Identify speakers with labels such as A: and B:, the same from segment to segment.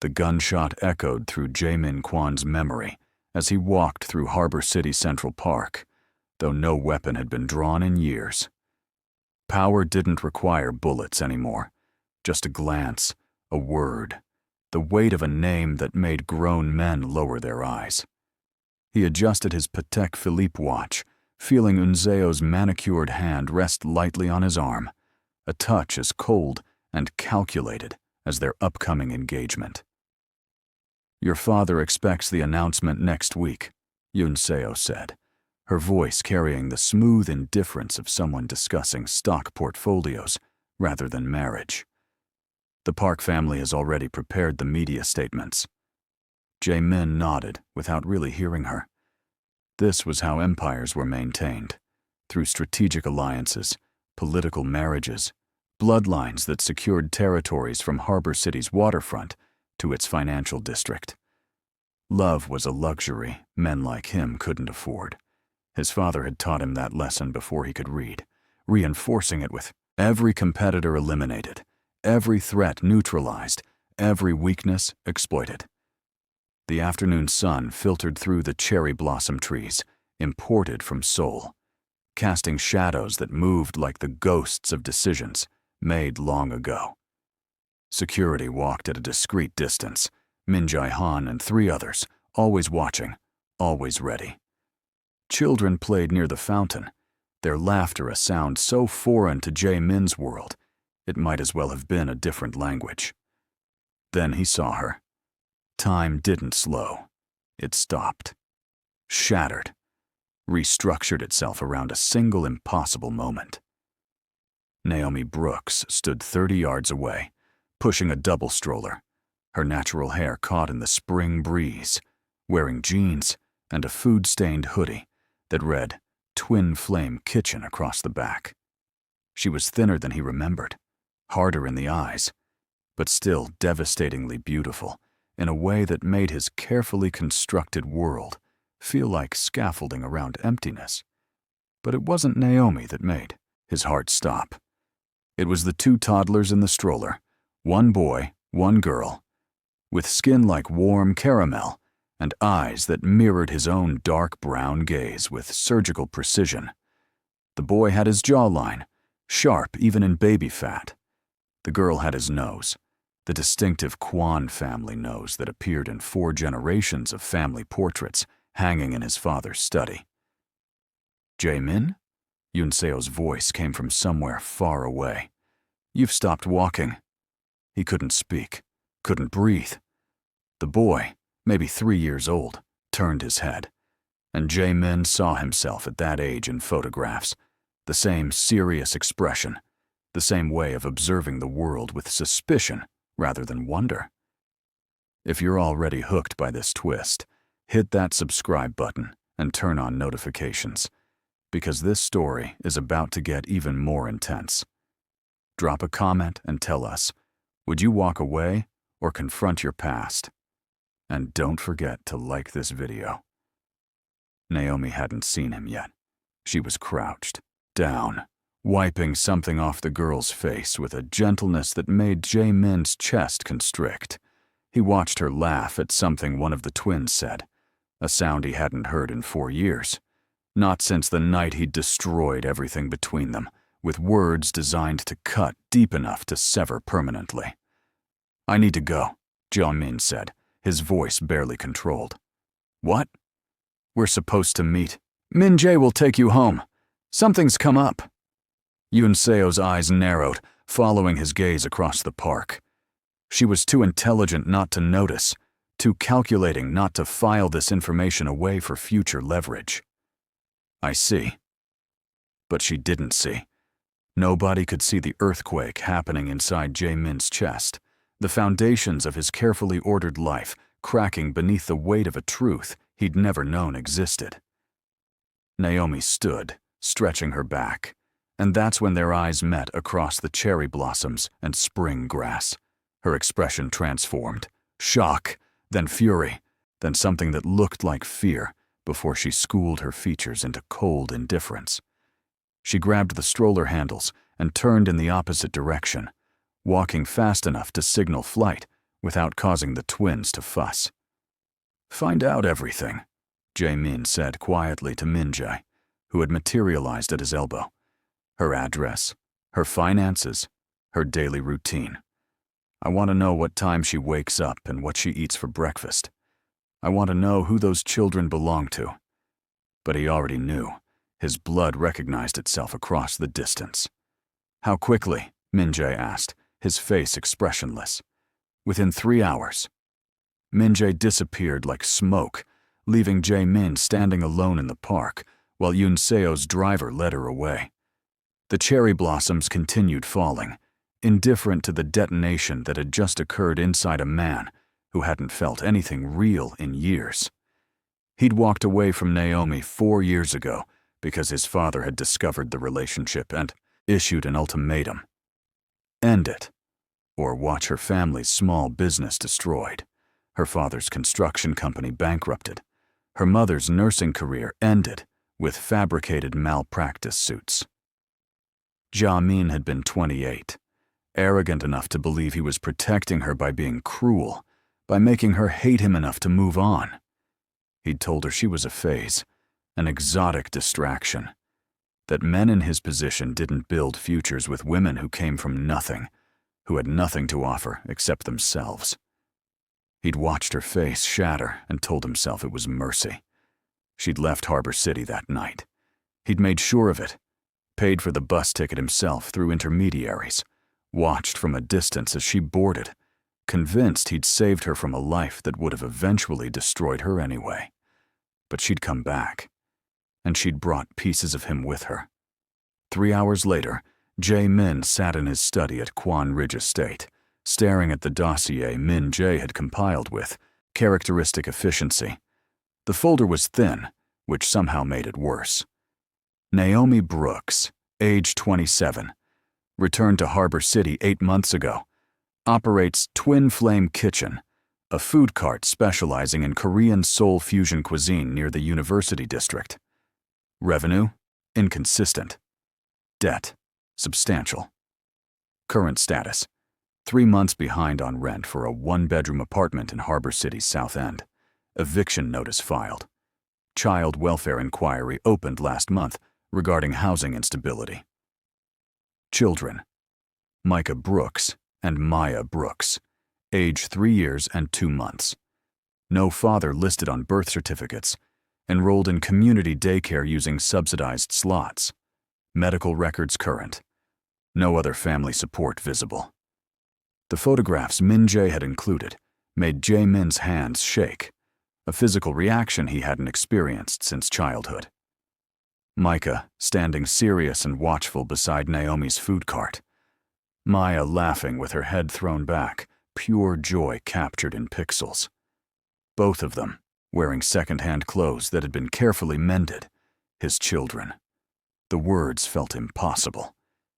A: The gunshot echoed through Jae-min Kwan's memory as he walked through Harbor City Central Park, though no weapon had been drawn in years. Power didn't require bullets anymore, just a glance, a word, the weight of a name that made grown men lower their eyes. He adjusted his Patek Philippe watch, feeling Unzeo's manicured hand rest lightly on his arm, a touch as cold and calculated as their upcoming engagement. "Your father expects the announcement next week," Unseo said, her voice carrying the smooth indifference of someone discussing stock portfolios rather than marriage. "The Park family has already prepared the media statements." Jae-min nodded without really hearing her. This was how empires were maintained, through strategic alliances, political marriages, bloodlines that secured territories from Harbor City's waterfront to its financial district. Love was a luxury men like him couldn't afford. His father had taught him that lesson before he could read, reinforcing it with every competitor eliminated, every threat neutralized, every weakness exploited. The afternoon sun filtered through the cherry blossom trees, imported from Seoul, casting shadows that moved like the ghosts of decisions made long ago. Security walked at a discreet distance, Min Jae-han and 3 others, always watching, always ready. Children played near the fountain, their laughter a sound so foreign to Jae-min's world, it might as well have been a different language. Then he saw her. Time didn't slow. It stopped. Shattered. Restructured itself around a single impossible moment. Naomi Brooks stood 30 yards away, pushing a double stroller, her natural hair caught in the spring breeze, wearing jeans and a food-stained hoodie that read Twin Flame Kitchen across the back. She was thinner than he remembered, harder in the eyes, but still devastatingly beautiful in a way that made his carefully constructed world feel like scaffolding around emptiness. But it wasn't Naomi that made his heart stop. It was the 2 toddlers in the stroller, 1 boy, 1 girl, with skin like warm caramel and eyes that mirrored his own dark brown gaze with surgical precision. The boy had his jawline, sharp even in baby fat. The girl had his nose, the distinctive Kwan family nose that appeared in 4 generations of family portraits hanging in his father's study. "Jae-min?" Yunseo's voice came from somewhere far away. "You've stopped walking." He couldn't speak, couldn't breathe. The boy, maybe 3 years old, turned his head, and Jae-min saw himself at that age in photographs, the same serious expression, the same way of observing the world with suspicion rather than wonder. If you're already hooked by this twist, hit that subscribe button and turn on notifications, because this story is about to get even more intense. Drop a comment and tell us, would you walk away or confront your past? And don't forget to like this video. Naomi hadn't seen him yet. She was crouched, down, wiping something off the girl's face with a gentleness that made Jae-min's chest constrict. He watched her laugh at something one of the twins said, a sound he hadn't heard in 4 years, not since the night he'd destroyed everything between them, with words designed to cut deep enough to sever permanently. "I need to go," Jae-min said, his voice barely controlled. "What?" "We're supposed to meet. Min Jae will take you home. Something's come up." Yunseo's eyes narrowed, following his gaze across the park. She was too intelligent not to notice, too calculating not to file this information away for future leverage. "I see." But she didn't see. Nobody could see the earthquake happening inside Jae-min's chest, the foundations of his carefully ordered life cracking beneath the weight of a truth he'd never known existed. Naomi stood, stretching her back, and that's when their eyes met across the cherry blossoms and spring grass. Her expression transformed, shock, then fury, then something that looked like fear before she schooled her features into cold indifference. She grabbed the stroller handles and turned in the opposite direction, walking fast enough to signal flight without causing the twins to fuss. "Find out everything," Jae-min said quietly to Min-jae, who had materialized at his elbow. "Her address, her finances, her daily routine. I want to know what time she wakes up and what she eats for breakfast. I want to know who those children belong to." But he already knew. His blood recognized itself across the distance. "How quickly?" Min-jae asked, his face expressionless. "Within 3 hours." Min-jae disappeared like smoke, leaving Jae-min standing alone in the park while Yoon Seo's driver led her away. The cherry blossoms continued falling, indifferent to the detonation that had just occurred inside a man who hadn't felt anything real in years. He'd walked away from Naomi 4 years ago because his father had discovered the relationship and issued an ultimatum. End it, or watch her family's small business destroyed, her father's construction company bankrupted, her mother's nursing career ended with fabricated malpractice suits. Jae-min had been 28, arrogant enough to believe he was protecting her by being cruel, by making her hate him enough to move on. He'd told her she was a phase, an exotic distraction, that men in his position didn't build futures with women who came from nothing, who had nothing to offer except themselves. He'd watched her face shatter and told himself it was mercy. She'd left Harbor City that night. He'd made sure of it, paid for the bus ticket himself through intermediaries, watched from a distance as she boarded, convinced he'd saved her from a life that would have eventually destroyed her anyway. But she'd come back, and she'd brought pieces of him with her. 3 hours later, Jae-min sat in his study at Kwan Ridge Estate, staring at the dossier Min-jae had compiled with characteristic efficiency. The folder was thin, which somehow made it worse. Naomi Brooks, age 27, returned to Harbor City 8 months ago, operates Twin Flame Kitchen, a food cart specializing in Korean soul fusion cuisine near the University District. Revenue? Inconsistent. Debt? Substantial. Current status: 3 months behind on rent for a 1-bedroom apartment in Harbor City's South End. Eviction notice filed. Child welfare inquiry opened last month regarding housing instability. Children: Micah Brooks and Maya Brooks, age 3 years and 2 months. No father listed on birth certificates. Enrolled in community daycare using subsidized slots. Medical records current. No other family support visible. The photographs Min-jae had included made Jae-min's hands shake, a physical reaction he hadn't experienced since childhood. Micah standing serious and watchful beside Naomi's food cart. Maya laughing with her head thrown back, pure joy captured in pixels. Both of them wearing second-hand clothes that had been carefully mended. His children. The words felt impossible.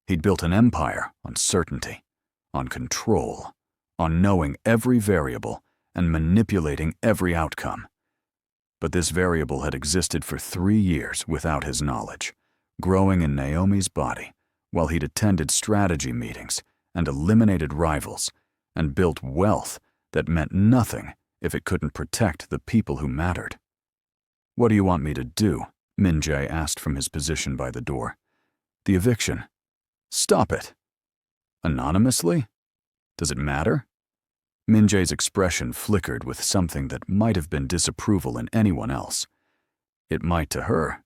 A: He'd built an empire on certainty, on control, on knowing every variable and manipulating every outcome. But this variable had existed for 3 years without his knowledge, growing in Naomi's body while he'd attended strategy meetings and eliminated rivals and built wealth that meant nothing if it couldn't protect the people who mattered. "What do you want me to do?" Min-jae asked from his position by the door. "The eviction." "Stop it." "Anonymously? Does it matter?" Min-jae's expression flickered with something that might have been disapproval in anyone else. It might to her.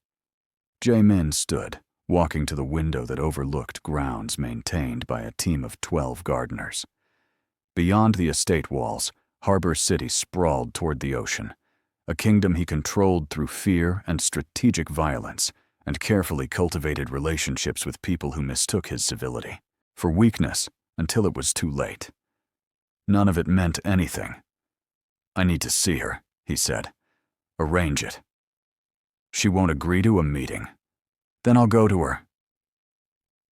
A: Jae-min stood, walking to the window that overlooked grounds maintained by a team of 12 gardeners. Beyond the estate walls, Harbor City sprawled toward the ocean, a kingdom he controlled through fear and strategic violence and carefully cultivated relationships with people who mistook his civility for weakness until it was too late. None of it meant anything. "I need to see her," he said. "Arrange it." "She won't agree to a meeting." "Then I'll go to her."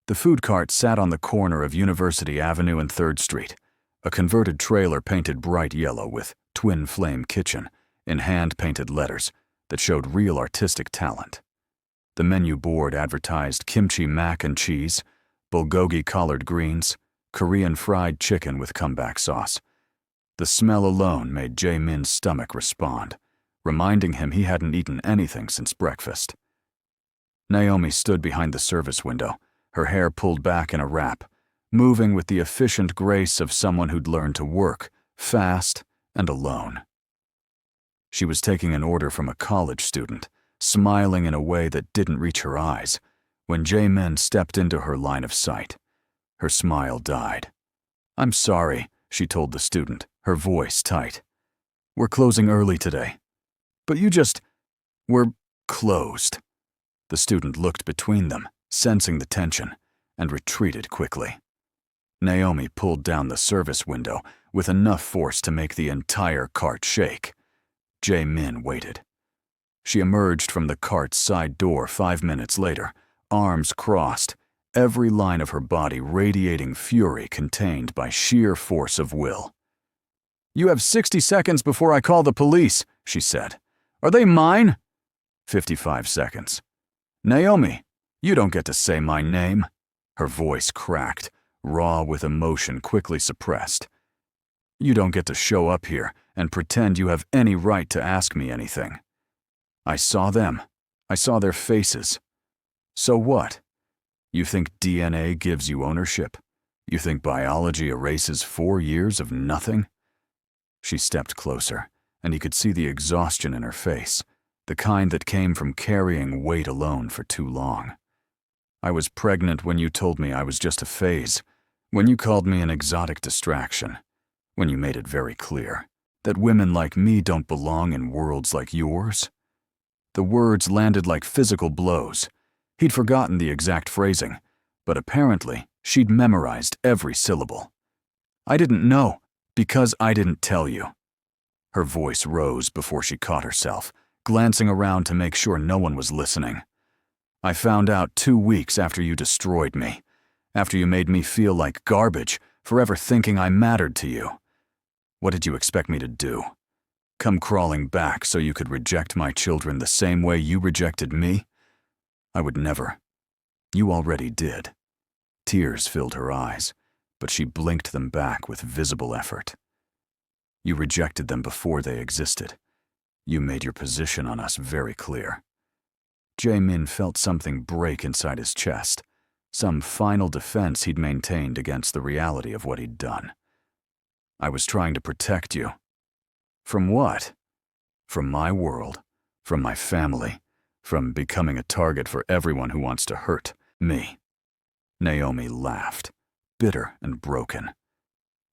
A: The food cart sat on the corner of University Avenue and 3rd Street, a converted trailer painted bright yellow with Twin Flame Kitchen in hand-painted letters that showed real artistic talent. The menu board advertised kimchi mac and cheese, bulgogi collard greens, Korean fried chicken with comeback sauce. The smell alone made Jae-min's stomach respond, reminding him he hadn't eaten anything since breakfast. Naomi stood behind the service window, her hair pulled back in a wrap, moving with the efficient grace of someone who'd learned to work, fast, and alone. She was taking an order from a college student, smiling in a way that didn't reach her eyes, when Jae-min stepped into her line of sight. Her smile died. "I'm sorry," she told the student, her voice tight. "We're closing early today." "But we're closed." The student looked between them, sensing the tension, and retreated quickly. Naomi pulled down the service window with enough force to make the entire cart shake. Jae-min waited. She emerged from the cart's side door 5 minutes later, arms crossed, every line of her body radiating fury contained by sheer force of will. "You have 60 seconds before I call the police," she said. "Are they mine?" 55 seconds. "Naomi, you don't get to say my name." Her voice cracked, raw with emotion quickly suppressed. "You don't get to show up here and pretend you have any right to ask me anything. I saw them. I saw their faces. So what? You think DNA gives you ownership? You think biology erases 4 years of nothing?" She stepped closer, and he could see the exhaustion in her face, the kind that came from carrying weight alone for too long. "I was pregnant when you told me I was just a phase, when you called me an exotic distraction, when you made it very clear that women like me don't belong in worlds like yours." The words landed like physical blows. He'd forgotten the exact phrasing, but apparently she'd memorized every syllable. "I didn't know, because I didn't tell you." Her voice rose before she caught herself, glancing around to make sure no one was listening. "I found out 2 weeks after you destroyed me, after you made me feel like garbage, forever thinking I mattered to you. What did you expect me to do? Come crawling back so you could reject my children the same way you rejected me? I would never. You already did." Tears filled her eyes, but she blinked them back with visible effort. "You rejected them before they existed. You made your position on us very clear." Jae-min felt something break inside his chest, some final defense he'd maintained against the reality of what he'd done. "I was trying to protect you." "From what?" "From my world, from my family, from becoming a target for everyone who wants to hurt me." Naomi laughed, bitter and broken.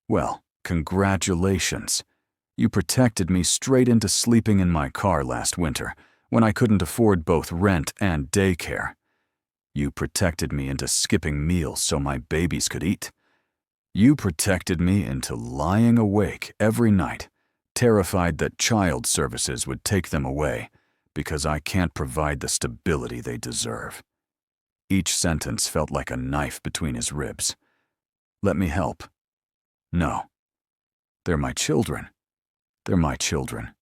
A: "Well, congratulations. You protected me straight into sleeping in my car last winter, when I couldn't afford both rent and daycare. You protected me into skipping meals so my babies could eat. You protected me into lying awake every night, terrified that child services would take them away because I can't provide the stability they deserve." Each sentence felt like a knife between his ribs. "Let me help." "No. They're my children. They're my children."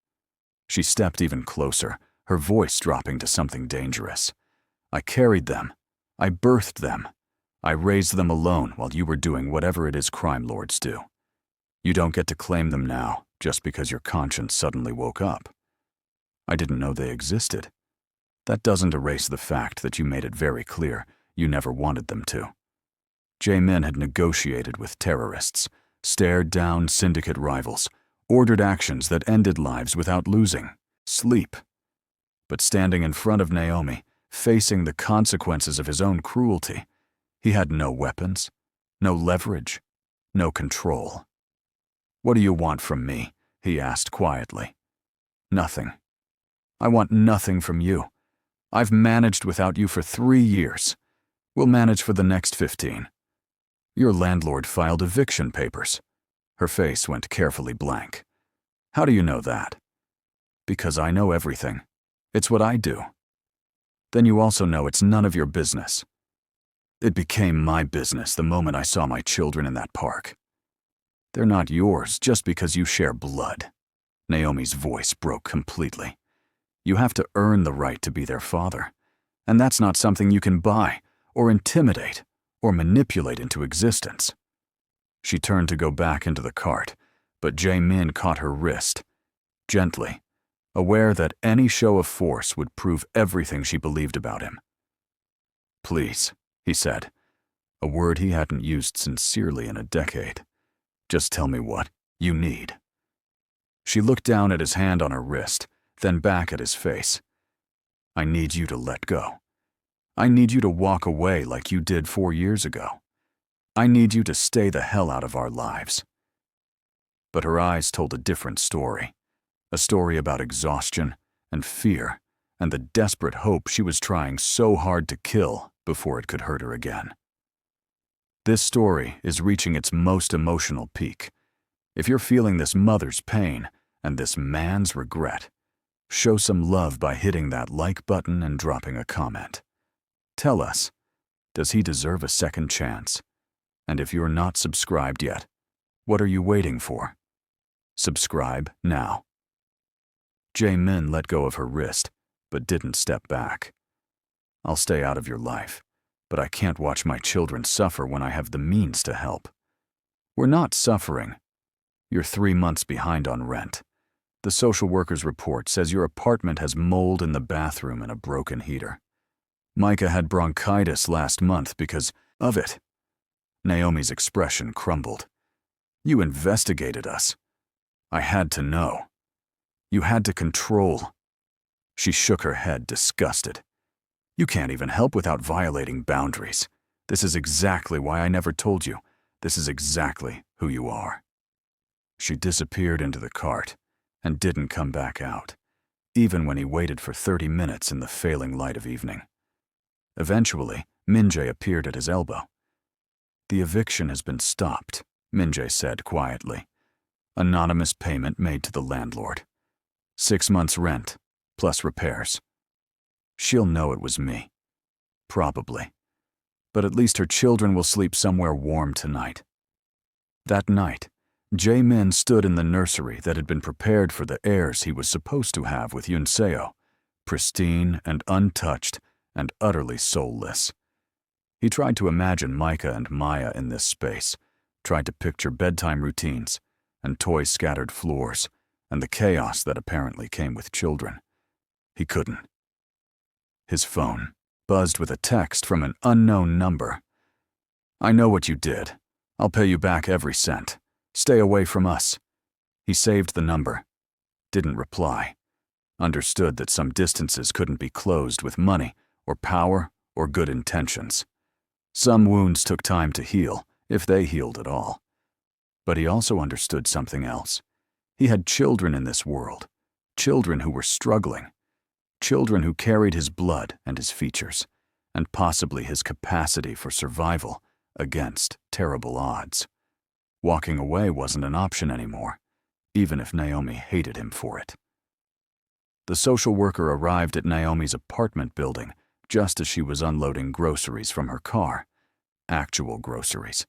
A: She stepped even closer, her voice dropping to something dangerous. "I carried them. I birthed them. I raised them alone while you were doing whatever it is crime lords do. You don't get to claim them now just because your conscience suddenly woke up. I didn't know they existed. That doesn't erase the fact that you made it very clear you never wanted them to." Jae-min had negotiated with terrorists, stared down syndicate rivals, ordered actions that ended lives without losing sleep. But standing in front of Naomi, facing the consequences of his own cruelty, he had no weapons, no leverage, no control. "What do you want from me?" he asked quietly. "Nothing. I want nothing from you. I've managed without you for 3 years. We'll manage for the next 15. Your landlord filed eviction papers." Her face went carefully blank. "How do you know that?" "Because I know everything. It's what I do." "Then you also know it's none of your business." "It became my business the moment I saw my children in that park." "They're not yours just because you share blood." Naomi's voice broke completely. "You have to earn the right to be their father, and that's not something you can buy, or intimidate, or manipulate into existence." She turned to go back into the cart, but Jae-min caught her wrist, gently, aware that any show of force would prove everything she believed about him. "Please," he said, a word he hadn't used sincerely in a decade. "Just tell me what you need." She looked down at his hand on her wrist, then back at his face. "I need you to let go. I need you to walk away like you did 4 years ago. I need you to stay the hell out of our lives." But her eyes told a different story, a story about exhaustion and fear and the desperate hope she was trying so hard to kill before it could hurt her again. This story is reaching its most emotional peak. If you're feeling this mother's pain and this man's regret, show some love by hitting that like button and dropping a comment. Tell us, does he deserve a second chance? And if you're not subscribed yet, what are you waiting for? Subscribe now. Jae-min let go of her wrist, but didn't step back. "I'll stay out of your life, but I can't watch my children suffer when I have the means to help. We're not suffering. You're 3 months behind on rent. The social worker's report says your apartment has mold in the bathroom and a broken heater. Micah had bronchitis last month because of it." Naomi's expression crumbled. "You investigated us. I had to know. You had to control." She shook her head, disgusted. "You can't even help without violating boundaries. This is exactly why I never told you. This is exactly who you are." She disappeared into the cart and didn't come back out, even when he waited for 30 minutes in the failing light of evening. Eventually, Min-jae appeared at his elbow. "The eviction has been stopped," Min-jae said quietly. "Anonymous payment made to the landlord. 6 months' rent, plus repairs. She'll know it was me. Probably. But at least her children will sleep somewhere warm tonight." That night, Jae-min stood in the nursery that had been prepared for the heirs he was supposed to have with Yoon-seo, pristine and untouched and utterly soulless. He tried to imagine Micah and Maya in this space, tried to picture bedtime routines and toy-scattered floors and the chaos that apparently came with children. He couldn't. His phone buzzed with a text from an unknown number. "I know what you did. I'll pay you back every cent. Stay away from us." He saved the number. Didn't reply. Understood that some distances couldn't be closed with money or power or good intentions. Some wounds took time to heal, if they healed at all. But he also understood something else. He had children in this world, children who were struggling, children who carried his blood and his features, and possibly his capacity for survival against terrible odds. Walking away wasn't an option anymore, even if Naomi hated him for it. The social worker arrived at Naomi's apartment building just as she was unloading groceries from her car. Actual groceries,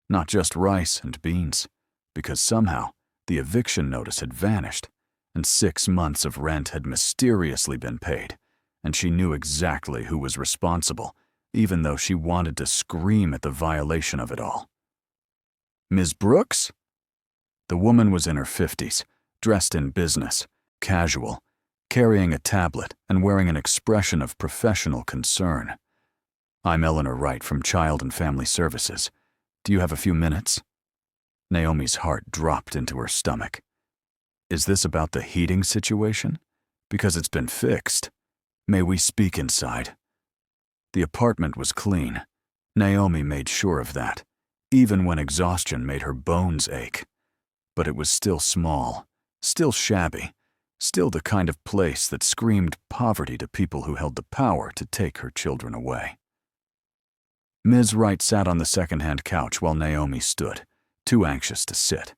A: not just rice and beans, because somehow the eviction notice had vanished, and 6 months of rent had mysteriously been paid, and she knew exactly who was responsible, even though she wanted to scream at the violation of it all. "Ms. Brooks?" The woman was in her 50s, dressed in business, casual, carrying a tablet and wearing an expression of professional concern. "I'm Eleanor Wright from Child and Family Services. Do you have a few minutes?" Naomi's heart dropped into her stomach. "Is this about the heating situation? Because it's been fixed. May we speak inside?" The apartment was clean. Naomi made sure of that, even when exhaustion made her bones ache. But it was still small, still shabby, still the kind of place that screamed poverty to people who held the power to take her children away. Ms. Wright sat on the second-hand couch while Naomi stood, too anxious to sit.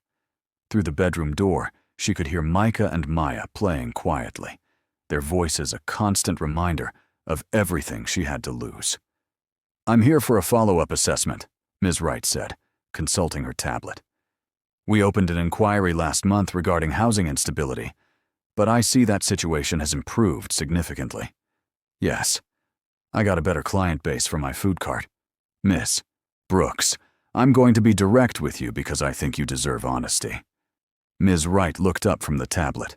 A: Through the bedroom door, she could hear Micah and Maya playing quietly, their voices a constant reminder of everything she had to lose. "I'm here for a follow-up assessment," Ms. Wright said, consulting her tablet. "We opened an inquiry last month regarding housing instability, but I see that situation has improved significantly. Yes, I got a better client base for my food cart. Miss Brooks, I'm going to be direct with you because I think you deserve honesty. Ms. Wright looked up from the tablet.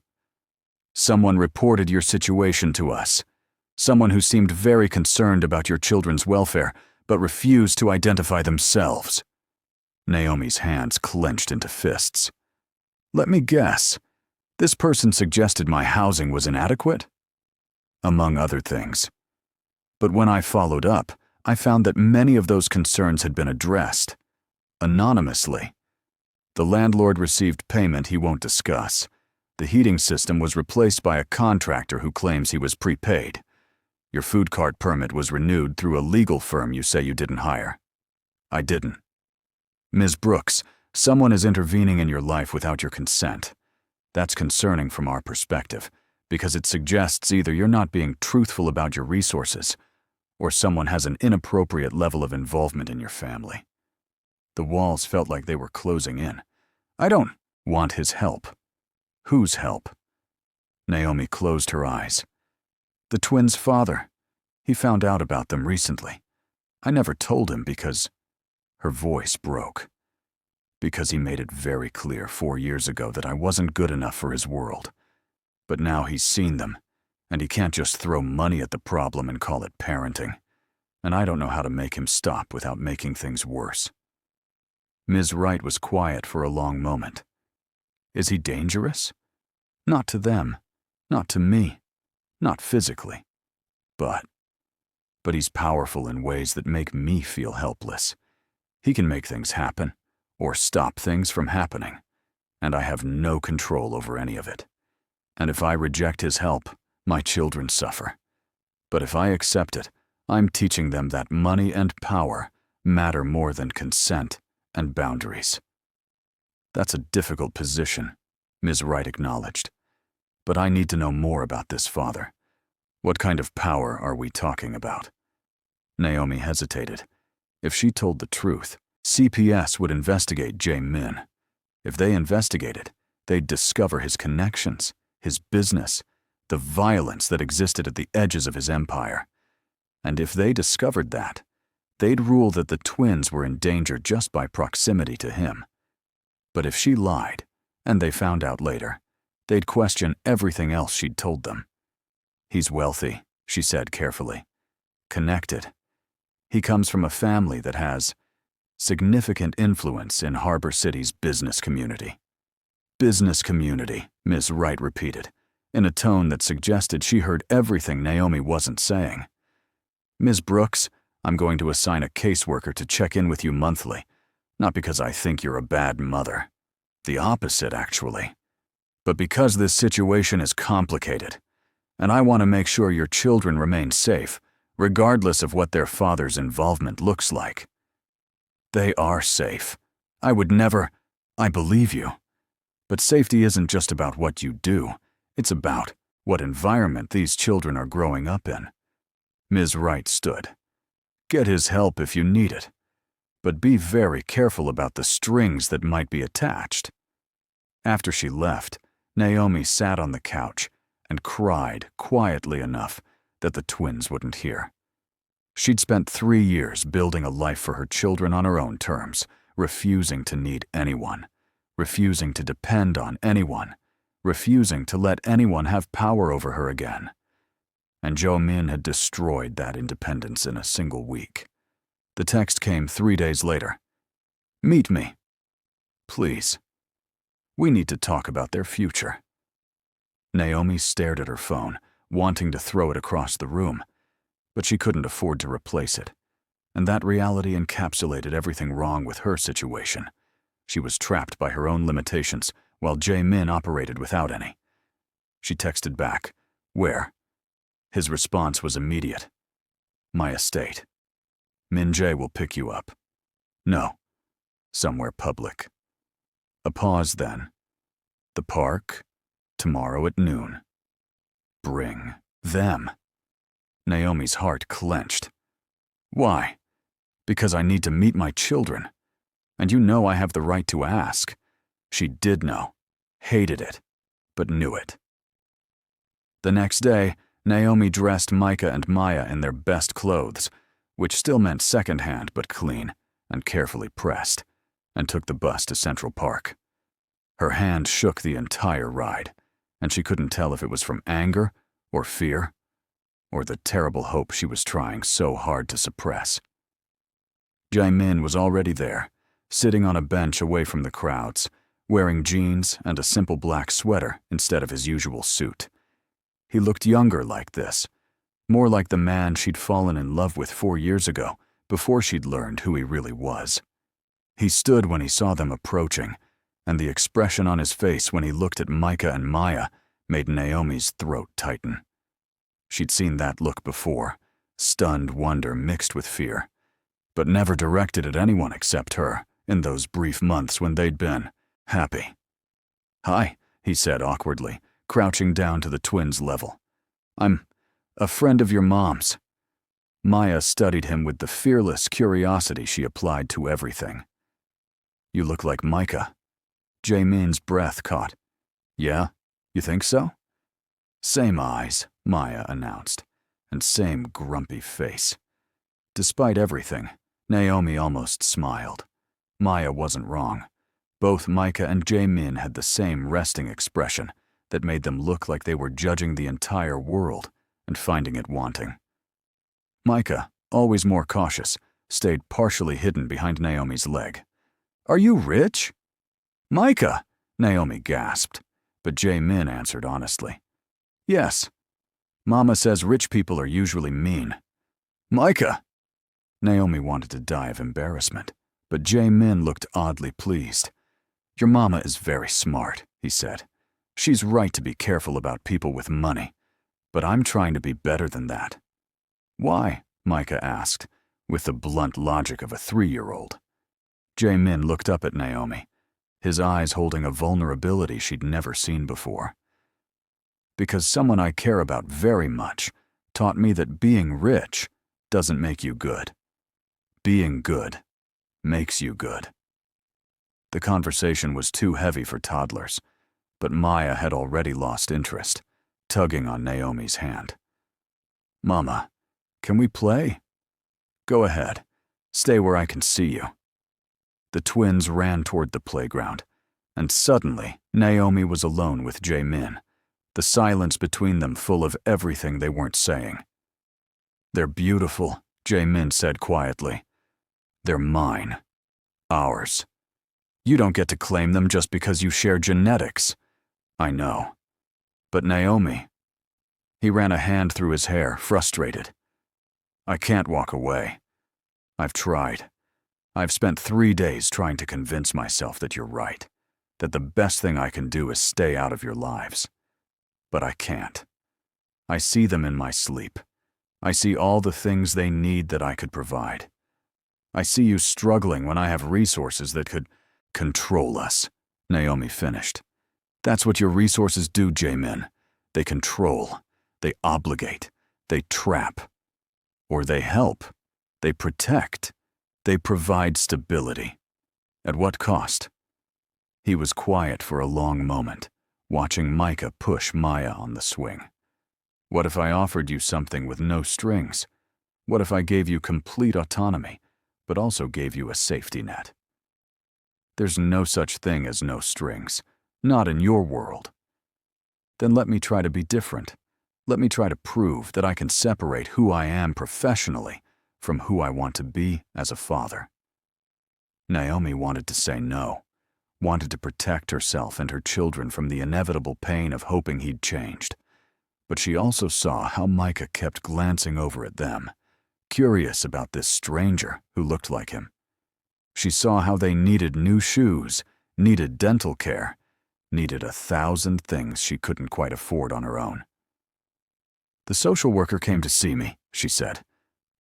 A: Someone reported your situation to us. Someone who seemed very concerned about your children's welfare, but refused to identify themselves. Naomi's hands clenched into fists. Let me guess. This person suggested my housing was inadequate? Among other things. But when I followed up, I found that many of those concerns had been addressed. Anonymously. The landlord received payment he won't discuss. The heating system was replaced by a contractor who claims he was prepaid. Your food cart permit was renewed through a legal firm you say you didn't hire. I didn't. Ms. Brooks, someone is intervening in your life without your consent. That's concerning from our perspective, because it suggests either you're not being truthful about your resources, or someone has an inappropriate level of involvement in your family. The walls felt like they were closing in. I don't want his help. Whose help? Naomi closed her eyes. The twins' father. He found out about them recently. I never told him because... Her voice broke. Because he made it very clear 4 years ago that I wasn't good enough for his world. But now he's seen them, and he can't just throw money at the problem and call it parenting. And I don't know how to make him stop without making things worse. Ms. Wright was quiet for a long moment. Is he dangerous? Not to them. Not to me. Not physically. But he's powerful in ways that make me feel helpless. He can make things happen, or stop things from happening, and I have no control over any of it. And if I reject his help, my children suffer. But if I accept it, I'm teaching them that money and power matter more than consent and boundaries. That's a difficult position, Ms. Wright acknowledged. But I need to know more about this father. What kind of power are we talking about? Naomi hesitated. If she told the truth, CPS would investigate Jae-min. If they investigated, they'd discover his connections, his business, the violence that existed at the edges of his empire. And if they discovered that, they'd rule that the twins were in danger just by proximity to him. But if she lied, and they found out later, they'd question everything else she'd told them. He's wealthy, she said carefully. Connected. He comes from a family that has significant influence in Harbor City's business community. Business community, Ms. Wright repeated, in a tone that suggested she heard everything Naomi wasn't saying. Ms. Brooks, I'm going to assign a caseworker to check in with you monthly, not because I think you're a bad mother. The opposite, actually. But because this situation is complicated, and I want to make sure your children remain safe, regardless of what their father's involvement looks like. They are safe. I would never... I believe you. But safety isn't just about what you do. It's about what environment these children are growing up in. Ms. Wright stood. Get his help if you need it. But be very careful about the strings that might be attached. After she left, Naomi sat on the couch and cried quietly enough that the twins wouldn't hear. She'd spent 3 years building a life for her children on her own terms, refusing to need anyone, refusing to depend on anyone, refusing to let anyone have power over her again. And Jae-min had destroyed that independence in a single week. The text came 3 days later. Meet me. Please. We need to talk about their future. Naomi stared at her phone, wanting to throw it across the room, but she couldn't afford to replace it. And that reality encapsulated everything wrong with her situation. She was trapped by her own limitations, while Jae-min operated without any. She texted back, "Where?" His response was immediate. "My estate. Min-jae will pick you up." "No. Somewhere public." A pause then. "The park? Tomorrow at noon. Bring them." Naomi's heart clenched. "Why?" "Because I need to meet my children. And you know I have the right to ask." She did know, hated it, but knew it. The next day, Naomi dressed Micah and Maya in their best clothes, which still meant secondhand but clean and carefully pressed, and took the bus to Central Park. Her hand shook the entire ride, and she couldn't tell if it was from anger or fear or the terrible hope she was trying so hard to suppress. Jae-min was already there, sitting on a bench away from the crowds, wearing jeans and a simple black sweater instead of his usual suit. He looked younger like this, more like the man she'd fallen in love with 4 years ago, before she'd learned who he really was. He stood when he saw them approaching, and the expression on his face when he looked at Micah and Maya made Naomi's throat tighten. She'd seen that look before, stunned wonder mixed with fear, but never directed at anyone except her in those brief months when they'd been happy. "Hi," he said awkwardly, crouching down to the twins' level. "I'm a friend of your mom's." Maya studied him with the fearless curiosity she applied to everything. "You look like Micah." Jae-min's breath caught. "Yeah? You think so?" "Same eyes," Maya announced, "and same grumpy face." Despite everything, Naomi almost smiled. Maya wasn't wrong. Both Micah and Jae-min had the same resting expression that made them look like they were judging the entire world and finding it wanting. Micah, always more cautious, stayed partially hidden behind Naomi's leg. "Are you rich?" "Micah!" Naomi gasped, but Jae-min answered honestly. "Yes. Mama says rich people are usually mean." "Micah!" Naomi wanted to die of embarrassment, but Jae-min looked oddly pleased. "Your mama is very smart," he said. "She's right to be careful about people with money, but I'm trying to be better than that." "Why?" Micah asked, with the blunt logic of a 3-year-old. Jae-min looked up at Naomi, his eyes holding a vulnerability she'd never seen before. "Because someone I care about very much taught me that being rich doesn't make you good. Being good makes you good." The conversation was too heavy for toddlers, but Maya had already lost interest, tugging on Naomi's hand. "Mama, can we play?" "Go ahead. Stay where I can see you." The twins ran toward the playground, and suddenly Naomi was alone with Jae-min, the silence between them full of everything they weren't saying. "They're beautiful," Jae-min said quietly. "They're mine. Ours. You don't get to claim them just because you share genetics." "I know. But Naomi..." He ran a hand through his hair, frustrated. "I can't walk away. I've tried. I've spent 3 days trying to convince myself that you're right, that the best thing I can do is stay out of your lives. But I can't. I see them in my sleep. I see all the things they need that I could provide. I see you struggling when I have resources that could control us," Naomi finished. "That's what your resources do, Jae-min. They control. They obligate. They trap. Or they help. They protect. They provide stability. At what cost?" He was quiet for a long moment, watching Micah push Maya on the swing. "What if I offered you something with no strings? What if I gave you complete autonomy, but also gave you a safety net?" "There's no such thing as no strings. Not in your world." "Then let me try to be different. Let me try to prove that I can separate who I am professionally from who I want to be as a father." Naomi wanted to say no, wanted to protect herself and her children from the inevitable pain of hoping he'd changed. But she also saw how Micah kept glancing over at them, curious about this stranger who looked like him. She saw how they needed new shoes, needed dental care, needed 1,000 things she couldn't quite afford on her own. "The social worker came to see me," she said.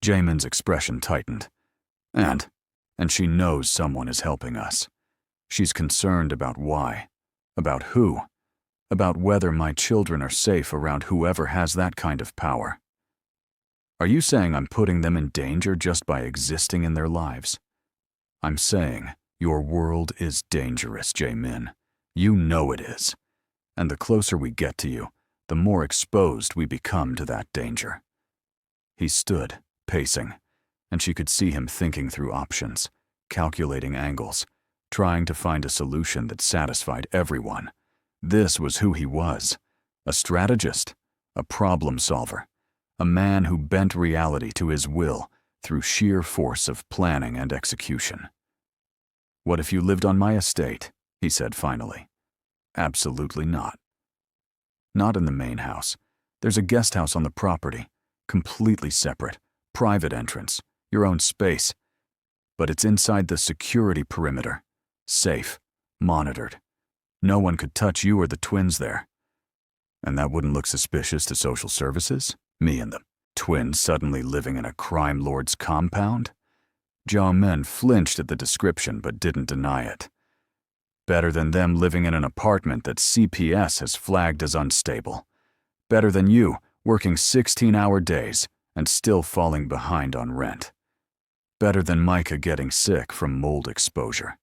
A: Jaemin's expression tightened. And she knows someone is helping us. She's concerned about why, about who, about whether my children are safe around whoever has that kind of power." "Are you saying I'm putting them in danger just by existing in their lives?" "I'm saying your world is dangerous, Jae-min. You know it is. And the closer we get to you, the more exposed we become to that danger." He stood, pacing, and she could see him thinking through options, calculating angles, trying to find a solution that satisfied everyone. This was who he was, a strategist, a problem solver, a man who bent reality to his will through sheer force of planning and execution. "What if you lived on my estate?" he said finally. "Absolutely not." "Not in the main house. There's a guest house on the property, completely separate, private entrance, your own space. But it's inside the security perimeter, safe, monitored. No one could touch you or the twins there." "And that wouldn't look suspicious to social services? Me and the twins suddenly living in a crime lord's compound?" Jiaomin flinched at the description but didn't deny it. "Better than them living in an apartment that CPS has flagged as unstable. Better than you working 16-hour days and still falling behind on rent. Better than Micah getting sick from mold exposure.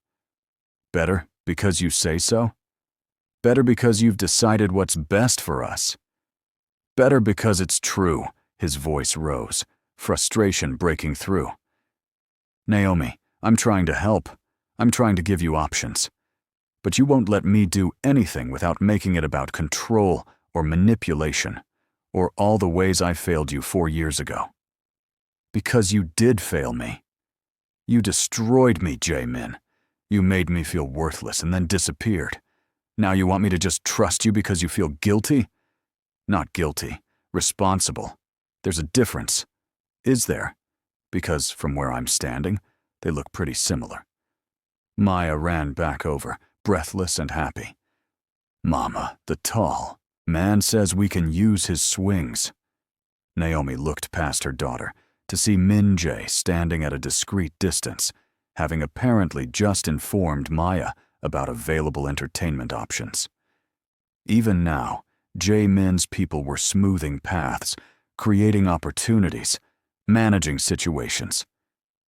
A: Better because you say so? Better because you've decided what's best for us. Better because it's true." His voice rose, frustration breaking through. "Naomi, I'm trying to help. I'm trying to give you options. But you won't let me do anything without making it about control or manipulation, or all the ways I failed you 4 years ago. Because you did fail me. You destroyed me, Jae-min. You made me feel worthless and then disappeared. Now you want me to just trust you because you feel guilty? Not guilty, responsible. There's a difference. Is there? Because from where I'm standing, they look pretty similar." Maya ran back over, breathless and happy. "Mama, the tall man says we can use his swings." Naomi looked past her daughter to see Min Jae standing at a discreet distance, having apparently just informed Maya about available entertainment options. Even now, Jae-min's people were smoothing paths, creating opportunities, managing situations.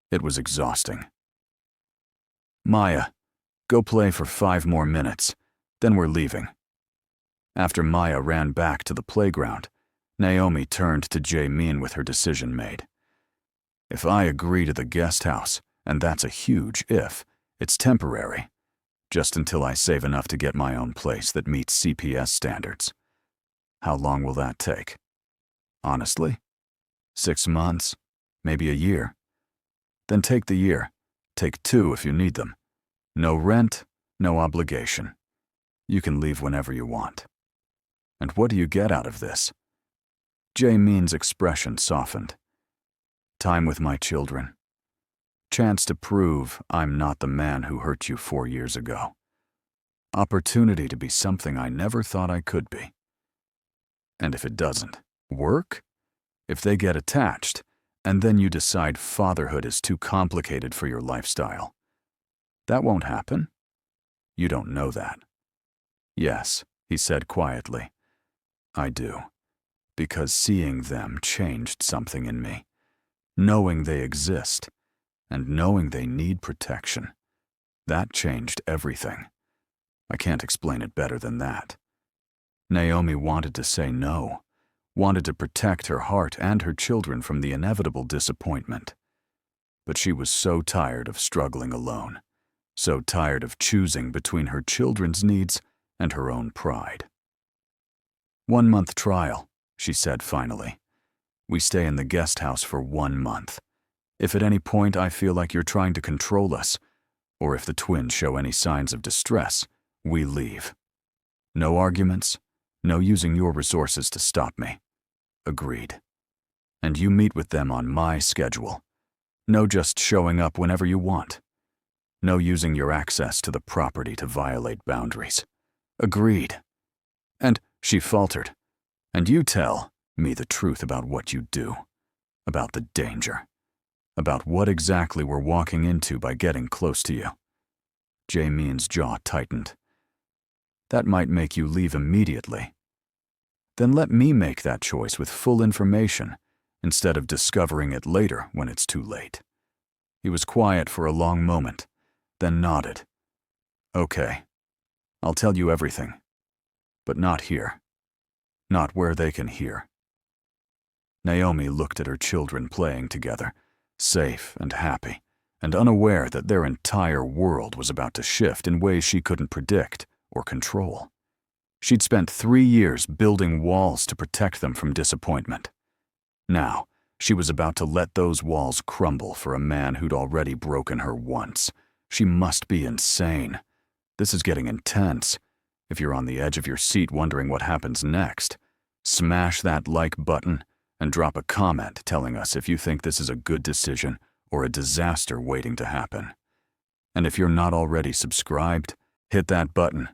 A: It was exhausting. "Maya, go play for 5 more minutes, then we're leaving." After Maya ran back to the playground, Naomi turned to Jae-min with her decision made. "If I agree to the guest house, and that's a huge if, it's temporary, just until I save enough to get my own place that meets CPS standards. How long will that take? Honestly? 6 months? Maybe a year? Then take the year. Take 2 if you need them. No rent, no obligation. You can leave whenever you want. And what do you get out of this?" Jae-min's expression softened. "Time with my children. Chance to prove I'm not the man who hurt you 4 years ago. Opportunity to be something I never thought I could be. And if it doesn't work, if they get attached, and then you decide fatherhood is too complicated for your lifestyle, that won't happen? You don't know that." "Yes," he said quietly. "I do. Because seeing them changed something in me. Knowing they exist, and knowing they need protection. That changed everything. I can't explain it better than that." Naomi wanted to say no, wanted to protect her heart and her children from the inevitable disappointment. But she was so tired of struggling alone, so tired of choosing between her children's needs and her own pride. "1-month trial," she said finally. "We stay in the guest house for 1 month. If at any point I feel like you're trying to control us, or if the twins show any signs of distress, we leave. No arguments, no using your resources to stop me. Agreed. And you meet with them on my schedule. No just showing up whenever you want. No using your access to the property to violate boundaries. Agreed. And," she faltered, "and you tell me the truth about what you do, about the danger, about what exactly we're walking into by getting close to you." Jae-min's jaw tightened. "That might make you leave immediately. Then let me make that choice with full information, instead of discovering it later when it's too late." He was quiet for a long moment, then nodded. "Okay, I'll tell you everything. But not here. Not where they can hear." Naomi looked at her children playing together, safe and happy, and unaware that their entire world was about to shift in ways she couldn't predict or control. She'd spent 3 years building walls to protect them from disappointment. Now, she was about to let those walls crumble for a man who'd already broken her once. She must be insane. This is getting intense. If you're on the edge of your seat wondering what happens next, smash that like button and drop a comment telling us if you think this is a good decision or a disaster waiting to happen. And if you're not already subscribed, hit that button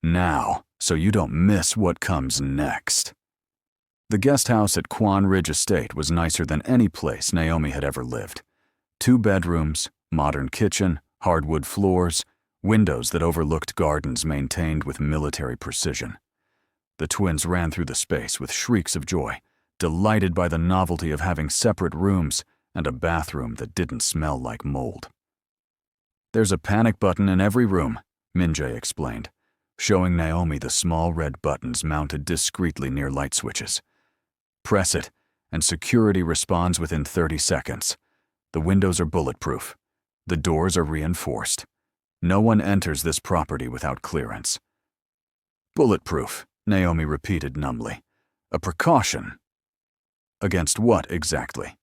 A: now so you don't miss what comes next. The guest house at Quan Ridge Estate was nicer than any place Naomi had ever lived. 2 bedrooms, modern kitchen, hardwood floors, windows that overlooked gardens maintained with military precision. The twins ran through the space with shrieks of joy, delighted by the novelty of having separate rooms and a bathroom that didn't smell like mold. "There's a panic button in every room," Minjae explained, showing Naomi the small red buttons mounted discreetly near light switches. "Press it, and security responds within 30 seconds. The windows are bulletproof. The doors are reinforced. No one enters this property without clearance." "Bulletproof," Naomi repeated numbly. "A precaution." Against what exactly?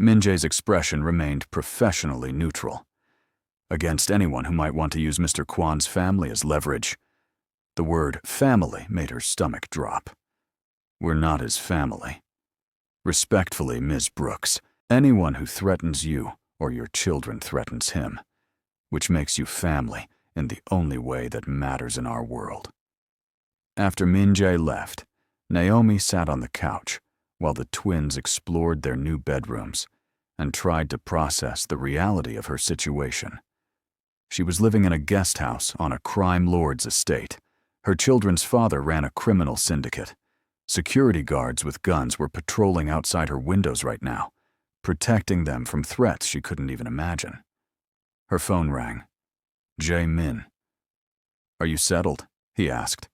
A: Minjae's expression remained professionally neutral. Against anyone who might want to use Mr. Kwan's family as leverage. The word family made her stomach drop. "We're not his family. Respectfully, Ms. Brooks, anyone who threatens you or your children threatens him, which makes you family in the only way that matters in our world." After Minjae left, Naomi sat on the couch while the twins explored their new bedrooms and tried to process the reality of her situation. She was living in a guest house on a crime lord's estate. Her children's father ran a criminal syndicate. Security guards with guns were patrolling outside her windows right now, protecting them from threats she couldn't even imagine. Her phone rang. Jae-min. "Are you settled?" he asked.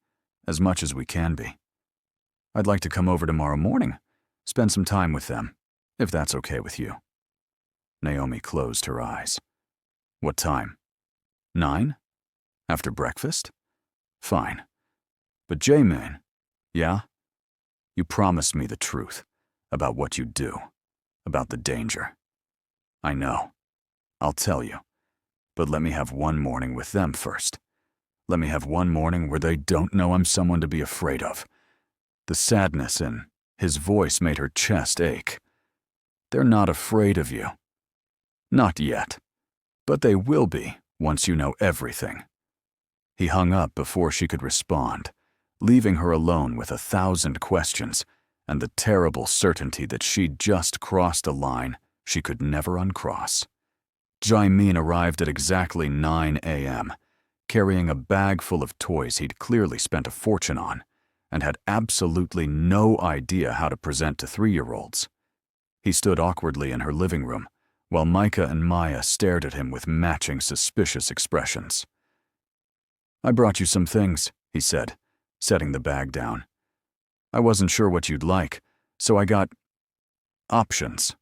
A: "As much as we can be. I'd like to come over tomorrow morning, spend some time with them, if that's okay with you." Naomi closed her eyes. "What time? 9? After breakfast? Fine. But Jae-min, yeah? You promised me the truth about what you do, about the danger. I know. I'll tell you. But let me have one morning with them first. Let me have one morning where they don't know I'm someone to be afraid of." The sadness in his voice made her chest ache. "They're not afraid of you. Not yet. But they will be once you know everything." He hung up before she could respond, leaving her alone with 1,000 questions and the terrible certainty that she'd just crossed a line she could never uncross. Jae-min arrived at exactly 9 a.m., carrying a bag full of toys he'd clearly spent a fortune on, and had absolutely no idea how to present to 3-year-olds. He stood awkwardly in her living room, while Micah and Maya stared at him with matching suspicious expressions. "I brought you some things," he said, setting the bag down. "I wasn't sure what you'd like, so I got options."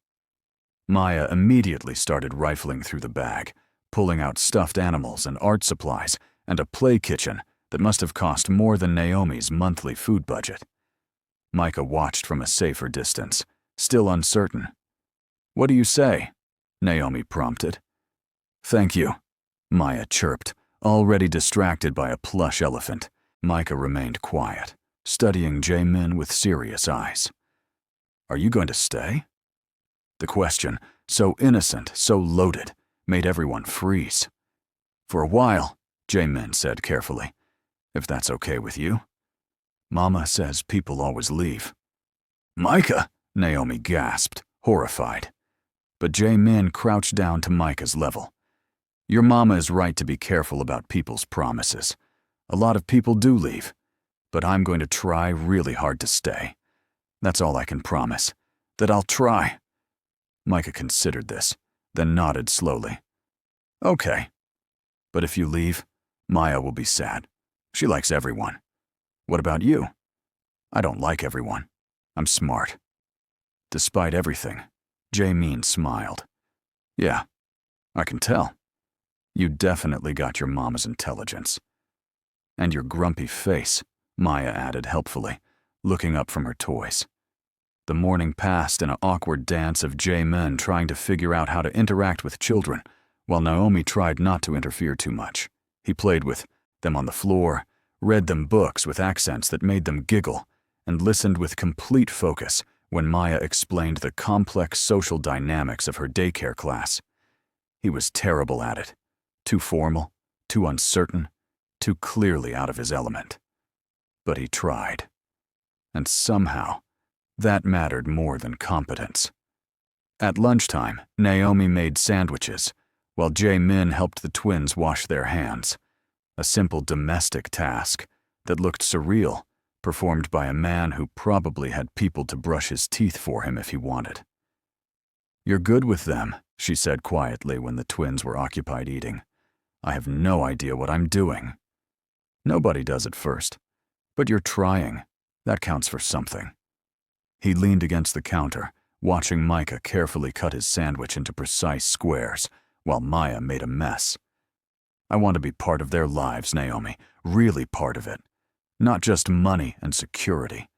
A: Maya immediately started rifling through the bag, pulling out stuffed animals and art supplies and a play kitchen that must have cost more than Naomi's monthly food budget. Micah watched from a safer distance, still uncertain. "What do you say?" Naomi prompted. "Thank you," Maya chirped, already distracted by a plush elephant. Micah remained quiet, studying Jae-min with serious eyes. "Are you going to stay?" The question, so innocent, so loaded, made everyone freeze. "For a while," Jae-min said carefully, "if that's okay with you. Mama says people always leave." "Micah!" Naomi gasped, horrified. But Jae-min crouched down to Micah's level. "Your mama is right to be careful about people's promises. A lot of people do leave, but I'm going to try really hard to stay. That's all I can promise, that I'll try." Micah considered this, then nodded slowly. "Okay. But if you leave, Maya will be sad. She likes everyone. What about you?" "I don't like everyone. I'm smart." Despite everything, Jae-min smiled. "Yeah, I can tell. You definitely got your mama's intelligence. And your grumpy face, Maya added helpfully, looking up from her toys. The morning passed in an awkward dance of J-men trying to figure out how to interact with children, while Naomi tried not to interfere too much. He played with them on the floor, read them books with accents that made them giggle, and listened with complete focus when Maya explained the complex social dynamics of her daycare class. He was terrible at it. Too formal, too uncertain, too clearly out of his element. But he tried. And somehow, that mattered more than competence. At lunchtime, Naomi made sandwiches, while Jae-min helped the twins wash their hands. A simple domestic task that looked surreal, performed by a man who probably had people to brush his teeth for him if he wanted. "You're good with them," she said quietly when the twins were occupied eating. "I have no idea what I'm doing." "Nobody does at first. But you're trying. That counts for something." He leaned against the counter, watching Micah carefully cut his sandwich into precise squares, while Maya made a mess. "I want to be part of their lives, Naomi, really part of it. Not just money and security.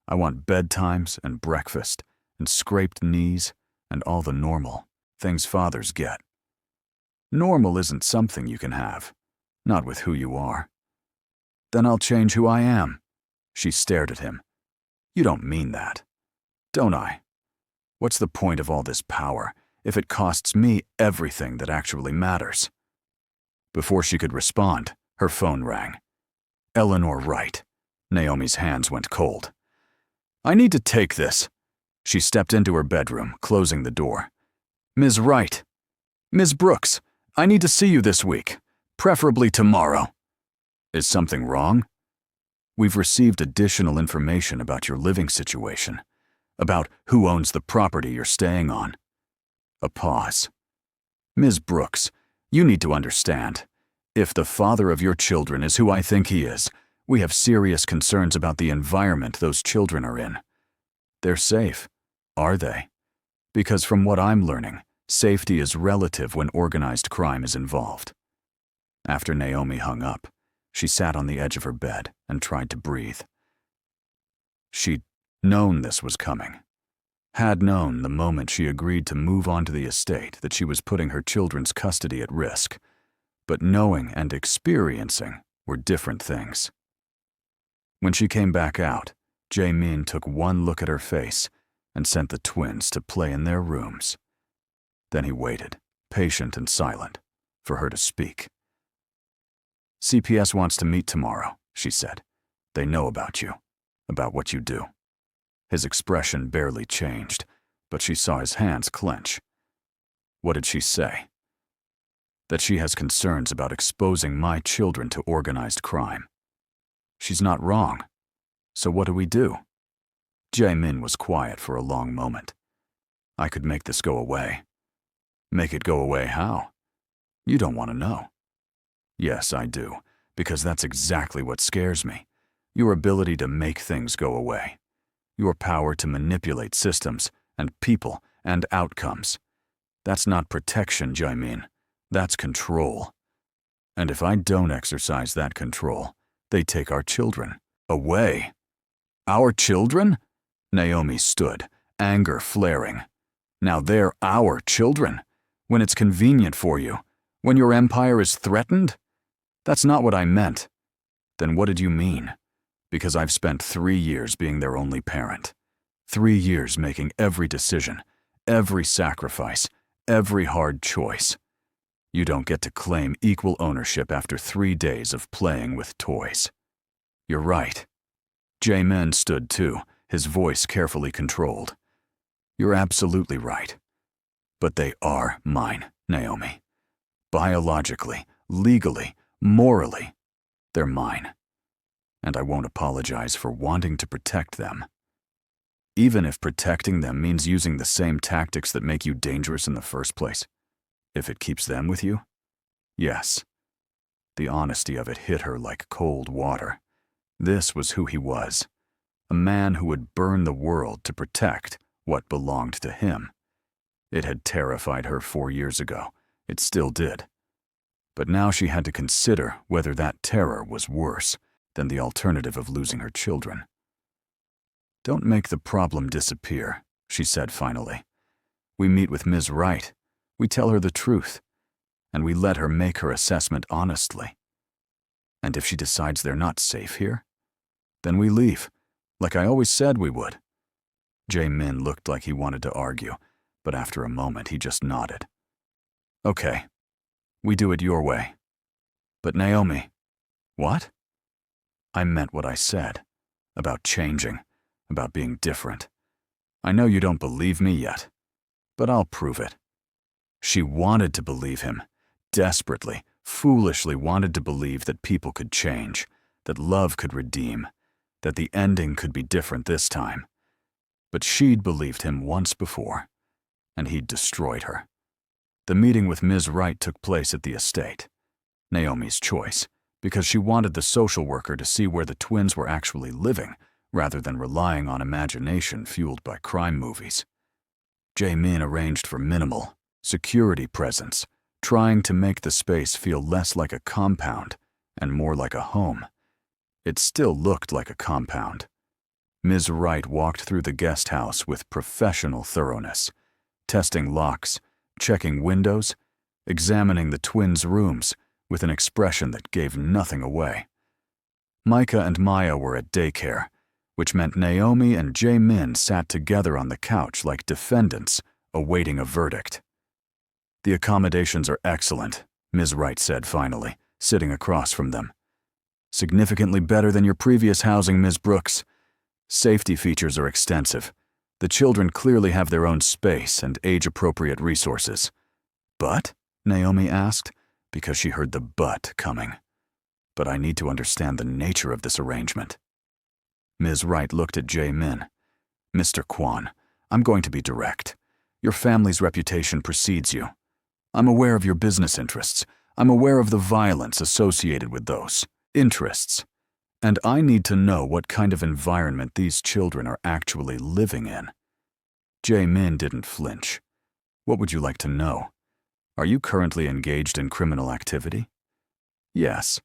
A: I want bedtimes and breakfast and scraped knees and all the normal things fathers get. Normal isn't something you can have, not with who you are." "Then I'll change who I am." She stared at him. "You don't mean that." "Don't I? What's the point of all this power if it costs me everything that actually matters?" Before she could respond, her phone rang. Eleanor Wright. Naomi's hands went cold. "I need to take this." She stepped into her bedroom, closing the door. "Ms. Wright. Ms. Brooks, I need to see you this week, preferably tomorrow." "Is something wrong?" "We've received additional information about your living situation, about who owns the property you're staying on." A pause. "Ms. Brooks, you need to understand. If the father of your children is who I think he is, we have serious concerns about the environment those children are in." "They're safe, are they?" "Because from what I'm learning, safety is relative when organized crime is involved." After Naomi hung up, she sat on the edge of her bed and tried to breathe. She'd known this was coming. Had known the moment she agreed to move onto the estate that she was putting her children's custody at risk. But knowing and experiencing were different things. When she came back out, Jae-min took one look at her face and sent the twins to play in their rooms. Then he waited, patient and silent, for her to speak. "CPS wants to meet tomorrow," she said. "They know about you, about what you do." His expression barely changed, but she saw his hands clench. "What did she say?" "That she has concerns about exposing my children to organized crime." "She's not wrong. So what do we do?" Jae-min was quiet for a long moment. "I could make this go away." "Make it go away how?" "You don't want to know." "Yes, I do, because that's exactly what scares me. Your ability to make things go away. Your power to manipulate systems and people and outcomes. That's not protection, Jae-min. That's control. And if I don't exercise that control, they take our children away." "Our children?" Naomi stood, anger flaring. "Now they're our children? When it's convenient for you? When your empire is threatened?" "That's not what I meant." "Then what did you mean?" "Because I've spent 3 years being their only parent. 3 years making every decision, every sacrifice, every hard choice. You don't get to claim equal ownership after 3 days of playing with toys." "You're right." Jae-min stood too, his voice carefully controlled. "You're absolutely right. But they are mine, Naomi. Biologically, legally, morally, they're mine. And I won't apologize for wanting to protect them. Even if protecting them means using the same tactics that make you dangerous in the first place. If it keeps them with you? Yes." The honesty of it hit her like cold water. This was who he was. A man who would burn the world to protect what belonged to him. It had terrified her 4 years ago. It still did. But now she had to consider whether that terror was worse than the alternative of losing her children. "Don't make the problem disappear," she said finally. "We meet with Ms. Wright, we tell her the truth, and we let her make her assessment honestly. And if she decides they're not safe here, then we leave, like I always said we would." Jae-min looked like he wanted to argue, but after a moment he just nodded. "Okay, we do it your way. But Naomi..." "What?" "I meant what I said, about changing, about being different. I know you don't believe me yet, but I'll prove it." She wanted to believe him, desperately, foolishly wanted to believe that people could change, that love could redeem, that the ending could be different this time. But she'd believed him once before, and he'd destroyed her. The meeting with Ms. Wright took place at the estate, Naomi's choice, because she wanted the social worker to see where the twins were actually living, rather than relying on imagination fueled by crime movies. Jae-min arranged for minimal, security presence, trying to make the space feel less like a compound and more like a home. It still looked like a compound. Ms. Wright walked through the guest house with professional thoroughness, testing locks, checking windows, examining the twins' rooms with an expression that gave nothing away. Micah and Maya were at daycare, which meant Naomi and Jae-min sat together on the couch like defendants awaiting a verdict. "The accommodations are excellent," Ms. Wright said finally, sitting across from them. "Significantly better than your previous housing, Ms. Brooks. Safety features are extensive. The children clearly have their own space and age-appropriate resources." "But?" Naomi asked, because she heard the "but" coming. "But I need to understand the nature of this arrangement." Ms. Wright looked at Jae-min. "Mr. Kwon, I'm going to be direct. Your family's reputation precedes you. I'm aware of your business interests. I'm aware of the violence associated with those interests. And I need to know what kind of environment these children are actually living in." Jae-min didn't flinch. "What would you like to know? Are you currently engaged in criminal activity?" "Yes."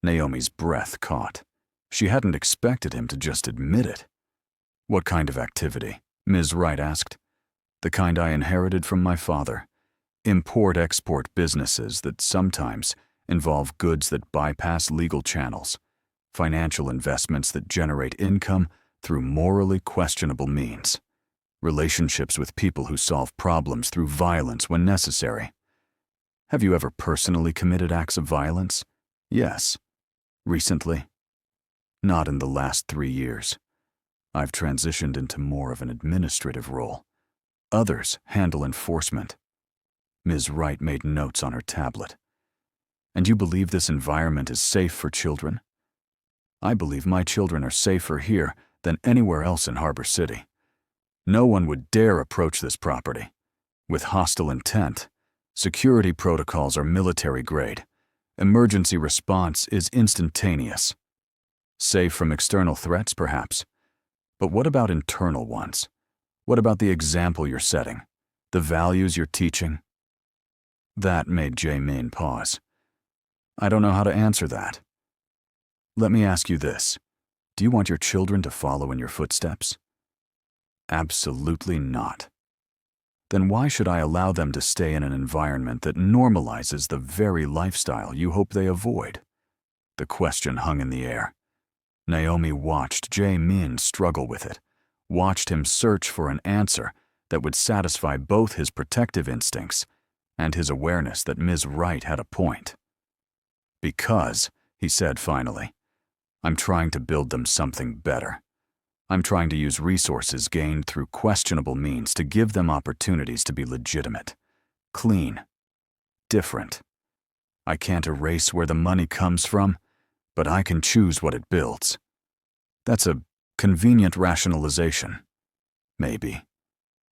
A: Naomi's breath caught. She hadn't expected him to just admit it. "What kind of activity?" Ms. Wright asked. "The kind I inherited from my father. Import-export businesses that sometimes involve goods that bypass legal channels. Financial investments that generate income through morally questionable means. Relationships with people who solve problems through violence when necessary." "Have you ever personally committed acts of violence?" "Yes." "Recently?" "Not in the last 3 years. I've transitioned into more of an administrative role. Others handle enforcement." Ms. Wright made notes on her tablet. "And you believe this environment is safe for children?" "I believe my children are safer here than anywhere else in Harbor City. No one would dare approach this property. With hostile intent, security protocols are military grade. Emergency response is instantaneous. Safe from external threats, perhaps. But what about internal ones? What about the example you're setting? The values you're teaching?" That made Jae-min pause. "I don't know how to answer that. Let me ask you this. Do you want your children to follow in your footsteps?" "Absolutely not." "Then why should I allow them to stay in an environment that normalizes the very lifestyle you hope they avoid?" The question hung in the air. Naomi watched Jae-min struggle with it, watched him search for an answer that would satisfy both his protective instincts and his awareness that Ms. Wright had a point. "Because," he said finally, "I'm trying to build them something better. I'm trying to use resources gained through questionable means to give them opportunities to be legitimate, clean, different. I can't erase where the money comes from, but I can choose what it builds." That's a convenient rationalization. Maybe.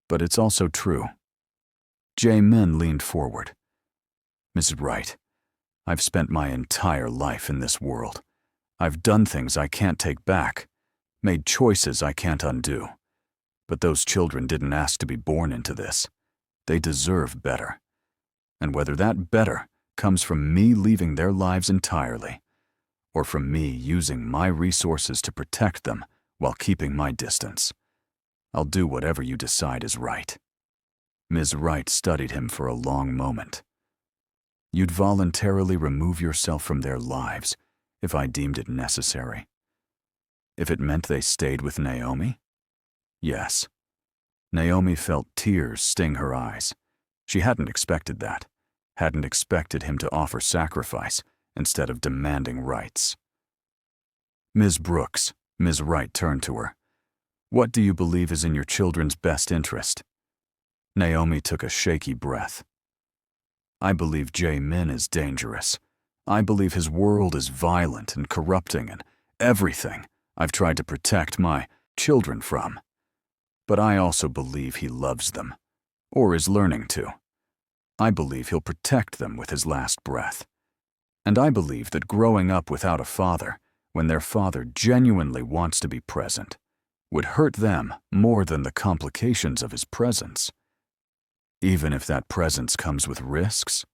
A: But it's also true. Jae-min leaned forward. "Mrs. Wright, I've spent my entire life in this world. I've done things I can't take back, made choices I can't undo. But those children didn't ask to be born into this. They deserve better. and whether that better comes from me leaving their lives entirely, or from me using my resources to protect them while keeping my distance. I'll do whatever you decide is right." Ms. Wright studied him for a long moment. "You'd voluntarily remove yourself from their lives if I deemed it necessary. If it meant they stayed with Naomi? Yes." Naomi felt tears sting her eyes. She hadn't expected that, hadn't expected him to offer sacrifice instead of demanding rights. "Ms. Brooks," Ms. Wright turned to her, "what do you believe is in your children's best interest?" Naomi took a shaky breath. "I believe Jae-min is dangerous. I believe his world is violent and corrupting and everything I've tried to protect my children from. But I also believe he loves them, or is learning to. I believe he'll protect them with his last breath. And I believe that growing up without a father, when their father genuinely wants to be present, would hurt them more than the complications of his presence. Even if that presence comes with risks.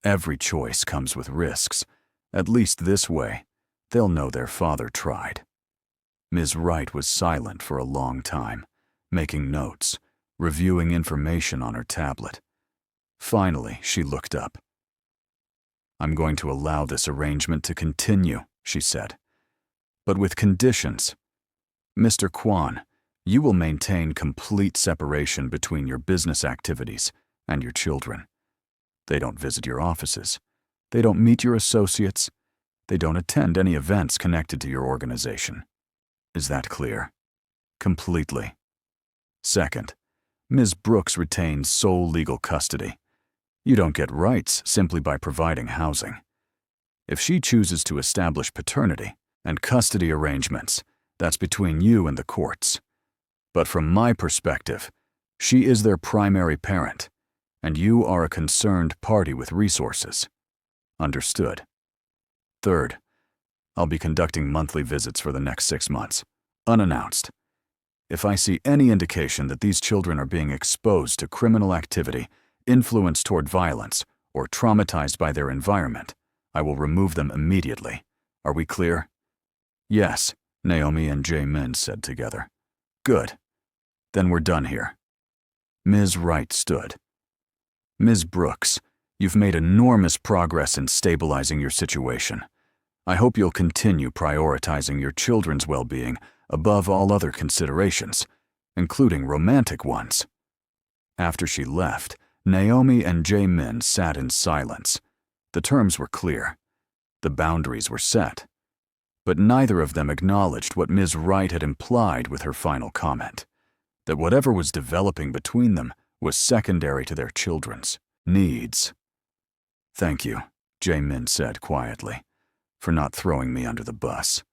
A: Every choice comes with risks. At least this way, they'll know their father tried." Ms. Wright was silent for a long time, making notes, reviewing information on her tablet. Finally, she looked up. "I'm going to allow this arrangement to continue," she said, "but with conditions. Mr. Kwon, you will maintain complete separation between your business activities and your children. They don't visit your offices. They don't meet your associates. They don't attend any events connected to your organization. Is that clear?" "Completely." "Second, Ms. Brooks retains sole legal custody. You don't get rights simply by providing housing. If she chooses to establish paternity and custody arrangements, that's between you and the courts. But from my perspective, she is their primary parent, and you are a concerned party with resources. Understood? Third, I'll be conducting monthly visits for the next 6 months, unannounced. If I see any indication that these children are being exposed to criminal activity, influenced toward violence, or traumatized by their environment, I will remove them immediately. Are we clear?" "Yes," Naomi and Jae-min said together. "Good. Then we're done here." Ms. Wright stood. "Ms. Brooks, you've made enormous progress in stabilizing your situation. I hope you'll continue prioritizing your children's well-being above all other considerations, including romantic ones." After she left, Naomi and Jae-min sat in silence. The terms were clear. The boundaries were set. But neither of them acknowledged what Ms. Wright had implied with her final comment, that whatever was developing between them was secondary to their children's needs. "Thank you," Jae-min said quietly, "for not throwing me under the bus.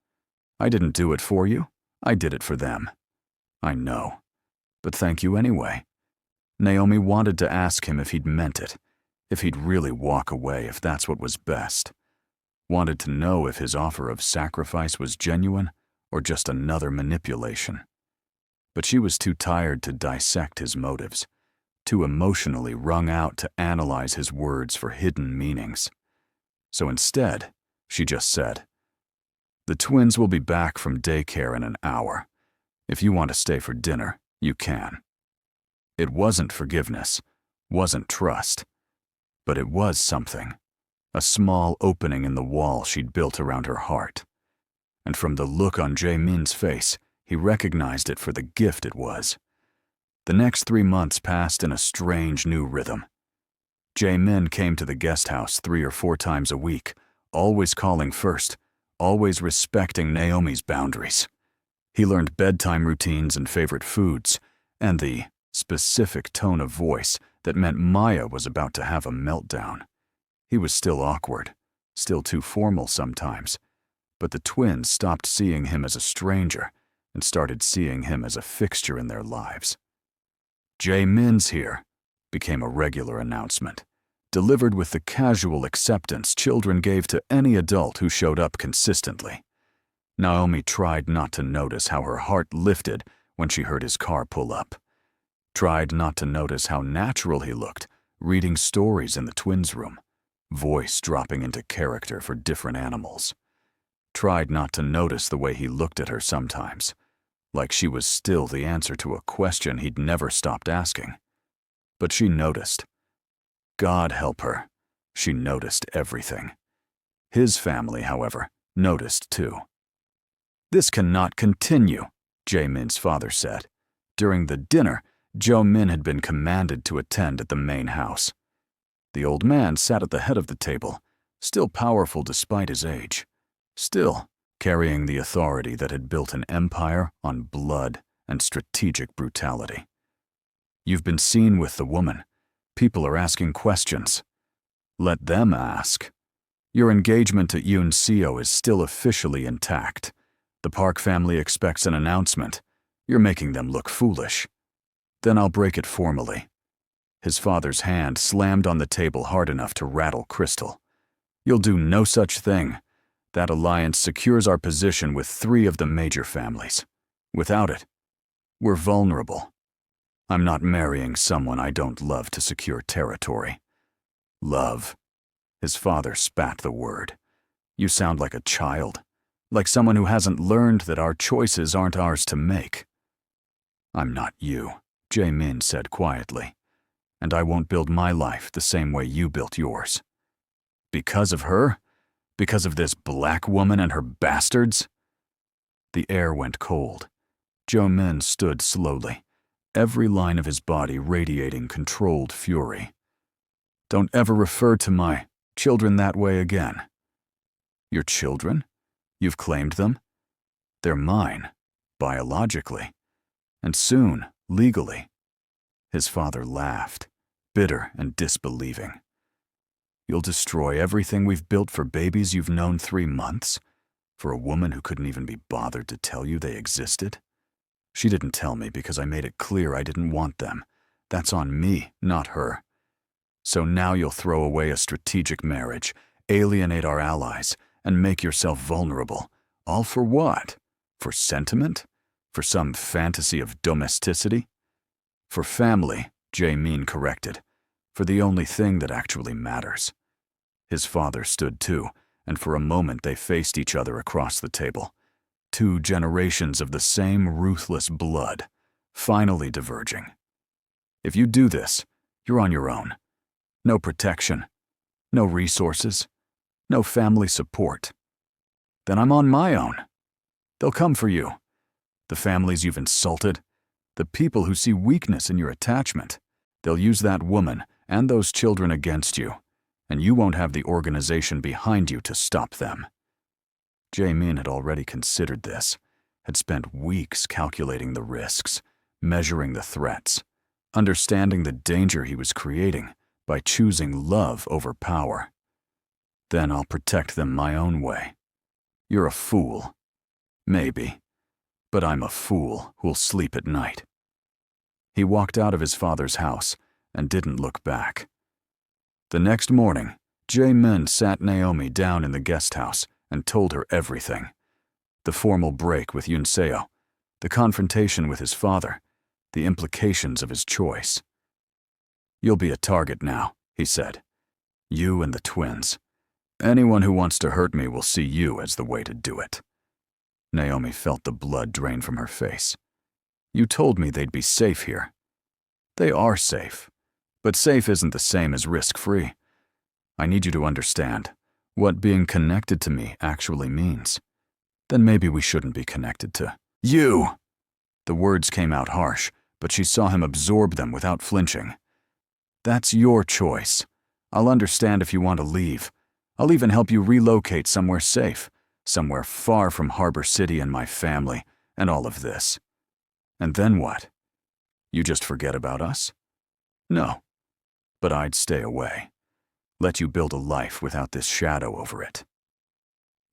A: I didn't do it for you. I did it for them. I know. But thank you anyway." Naomi wanted to ask him if he'd meant it, if he'd really walk away if that's what was best. Wanted to know if his offer of sacrifice was genuine or just another manipulation. But she was too tired to dissect his motives, too emotionally wrung out to analyze his words for hidden meanings. So instead, she just said, "The twins will be back from daycare in an hour. If you want to stay for dinner, you can." It wasn't forgiveness, wasn't trust, but it was something, a small opening in the wall she'd built around her heart. And from the look on Jae-min's face, he recognized it for the gift it was. The next 3 months passed in a strange new rhythm. Jae-min came to the guest house 3 or 4 times a week, always calling first, always respecting Naomi's boundaries. He learned bedtime routines and favorite foods, and the specific tone of voice that meant Maya was about to have a meltdown. He was still awkward, still too formal sometimes, but the twins stopped seeing him as a stranger and started seeing him as a fixture in their lives. "Jae-min's here," became a regular announcement, delivered with the casual acceptance children gave to any adult who showed up consistently. Naomi tried not to notice how her heart lifted when she heard his car pull up. Tried not to notice how natural he looked, reading stories in the twins' room, voice dropping into character for different animals. Tried not to notice the way he looked at her sometimes, like she was still the answer to a question he'd never stopped asking. But she noticed. God help her, she noticed everything. His family, however, noticed too. "This cannot continue," Jae-min's father said. During the dinner, Jo-min had been commanded to attend at the main house. The old man sat at the head of the table, still powerful despite his age, still carrying the authority that had built an empire on blood and strategic brutality. "You've been seen with the woman. People are asking questions. Let them ask. Your engagement at Yoon Seo is still officially intact. The Park family expects an announcement. You're making them look foolish. Then I'll break it formally." His father's hand slammed on the table hard enough to rattle crystal. "You'll do no such thing. That alliance secures our position with 3 of the major families. Without it, we're vulnerable. I'm not marrying someone I don't love to secure territory." "Love." His father spat the word. "You sound like a child, like someone who hasn't learned that our choices aren't ours to make." "I'm not you," Jae-min said quietly, "and I won't build my life the same way you built yours." "Because of her? Because of this black woman and her bastards?" The air went cold. Jo-min stood slowly, every line of his body radiating controlled fury. "Don't ever refer to my children that way again." "Your children? You've claimed them? They're mine, biologically, and soon, legally." His father laughed, bitter and disbelieving. "You'll destroy everything we've built for babies you've known 3 months? For a woman who couldn't even be bothered to tell you they existed? She didn't tell me because I made it clear I didn't want them. That's on me, not her. So now you'll throw away a strategic marriage, alienate our allies, and make yourself vulnerable. All for what? For sentiment? For some fantasy of domesticity?" "For family," Jae-min corrected. "For the only thing that actually matters." His father stood too, and for a moment they faced each other across the table. 2 generations of the same ruthless blood, finally diverging. "If you do this, you're on your own. No protection, no resources, no family support. Then I'm on my own. They'll come for you. The families you've insulted, the people who see weakness in your attachment. They'll use that woman and those children against you, and you won't have the organization behind you to stop them." Jae-min had already considered this, had spent weeks calculating the risks, measuring the threats, understanding the danger he was creating by choosing love over power. "Then I'll protect them my own way." "You're a fool." "Maybe. But I'm a fool who'll sleep at night." He walked out of his father's house and didn't look back. The next morning, Jae-min sat Naomi down in the guest house and told her everything. The formal break with Yoon Seo, the confrontation with his father, the implications of his choice. "You'll be a target now," he said. "You and the twins. Anyone who wants to hurt me will see you as the way to do it." Naomi felt the blood drain from her face. "You told me they'd be safe here." "They are safe. But safe isn't the same as risk-free. I need you to understand what being connected to me actually means. Then maybe we shouldn't be connected to you." The words came out harsh, but she saw him absorb them without flinching. "That's your choice. I'll understand if you want to leave. I'll even help you relocate somewhere safe, somewhere far from Harbor City and my family, and all of this. And then what? You just forget about us? No. But I'd stay away. Let you build a life without this shadow over it."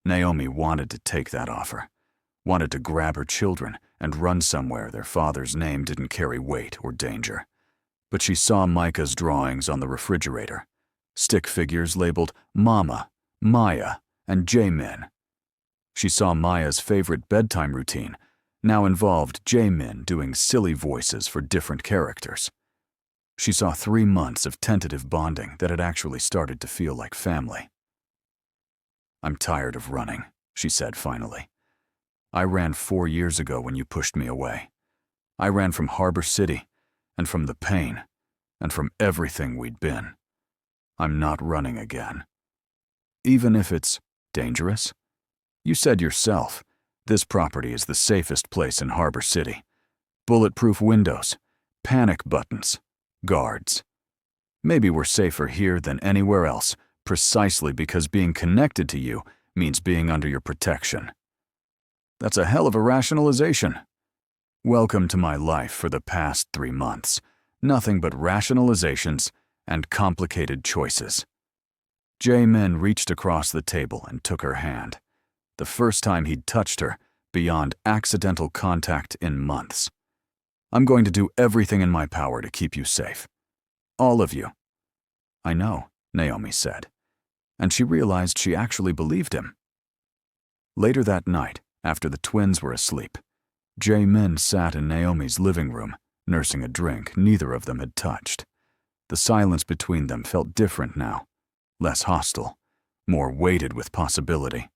A: Naomi wanted to take that offer, wanted to grab her children and run somewhere their father's name didn't carry weight or danger. But she saw Micah's drawings on the refrigerator, stick figures labeled Mama, Maya, and Jae-min. She saw Maya's favorite bedtime routine now involved Jae-min doing silly voices for different characters. She saw 3 months of tentative bonding that had actually started to feel like family. "I'm tired of running," she said finally. "I ran 4 years ago when you pushed me away. I ran from Harbor City, and from the pain, and from everything we'd been. I'm not running again. Even if it's dangerous? You said yourself, this property is the safest place in Harbor City. Bulletproof windows, panic buttons, guards. Maybe we're safer here than anywhere else, precisely because being connected to you means being under your protection. That's a hell of a rationalization. Welcome to my life for the past 3 months. Nothing but rationalizations and complicated choices." Jae-min reached across the table and took her hand. The first time he'd touched her, beyond accidental contact in months. "I'm going to do everything in my power to keep you safe. All of you." "I know," Naomi said, and she realized she actually believed him. Later that night, after the twins were asleep, Jae-min sat in Naomi's living room, nursing a drink neither of them had touched. The silence between them felt different now, less hostile, more weighted with possibility.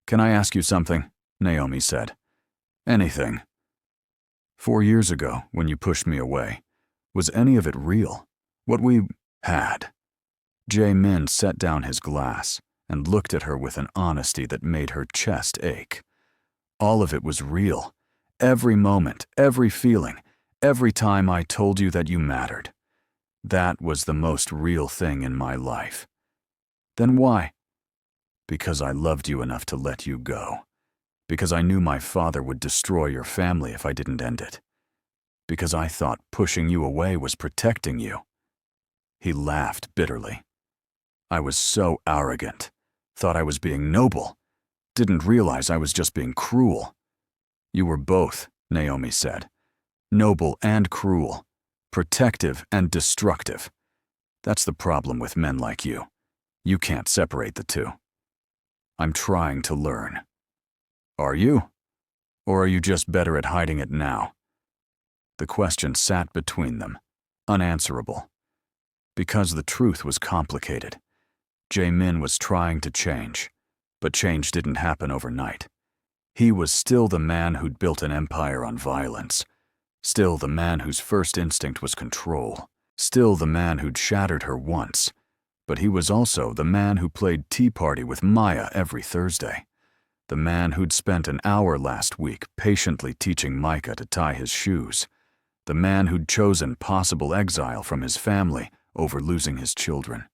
A: "Can I ask you something?" Naomi said. "Anything." 4 years ago, when you pushed me away, was any of it real? What we had?" Jae-min set down his glass and looked at her with an honesty that made her chest ache. "All of it was real. Every moment, every feeling, every time I told you that you mattered. That was the most real thing in my life." "Then why?" "Because I loved you enough to let you go. Because I knew my father would destroy your family if I didn't end it. Because I thought pushing you away was protecting you." He laughed bitterly. "I was so arrogant. Thought I was being noble. Didn't realize I was just being cruel." "You were both," Naomi said. "Noble and cruel. Protective and destructive. That's the problem with men like you. You can't separate the two." "I'm trying to learn." "Are you? Or are you just better at hiding it now?" The question sat between them, unanswerable. Because the truth was complicated. Jae-min was trying to change, but change didn't happen overnight. He was still the man who'd built an empire on violence. Still the man whose first instinct was control. Still the man who'd shattered her once. But he was also the man who played Tea Party with Maya every Thursday. The man who'd spent an hour last week patiently teaching Micah to tie his shoes. The man who'd chosen possible exile from his family over losing his children.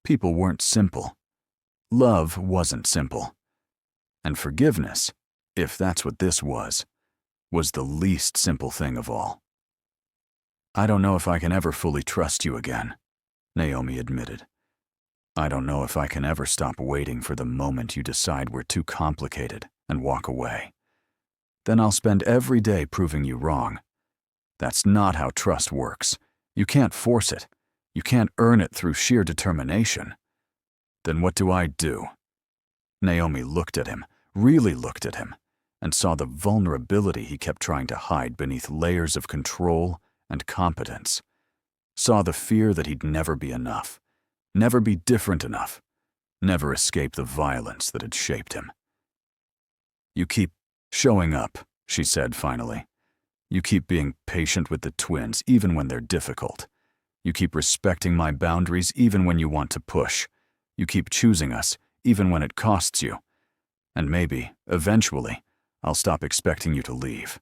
A: People weren't simple. Love wasn't simple. And forgiveness, if that's what this was the least simple thing of all. "I don't know if I can ever fully trust you again," Naomi admitted. "I don't know if I can ever stop waiting for the moment you decide we're too complicated and walk away. Then I'll spend every day proving you wrong. That's not how trust works. You can't force it. You can't earn it through sheer determination." "Then what do I do?" Naomi looked at him, really looked at him, and saw the vulnerability he kept trying to hide beneath layers of control and competence. Saw the fear that he'd never be enough, never be different enough, never escape the violence that had shaped him. "You keep showing up," she said finally. "You keep being patient with the twins even when they're difficult. You keep respecting my boundaries even when you want to push. You keep choosing us even when it costs you. And maybe, eventually, I'll stop expecting you to leave.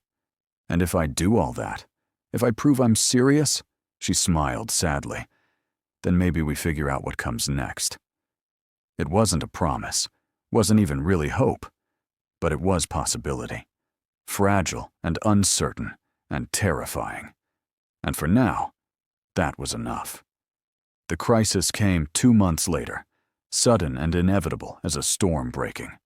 A: And if I do all that, if I prove I'm serious," she smiled sadly, "then maybe we figure out what comes next." It wasn't a promise, wasn't even really hope, but it was possibility. Fragile and uncertain and terrifying. And for now, that was enough. The crisis came 2 months later, sudden and inevitable as a storm breaking.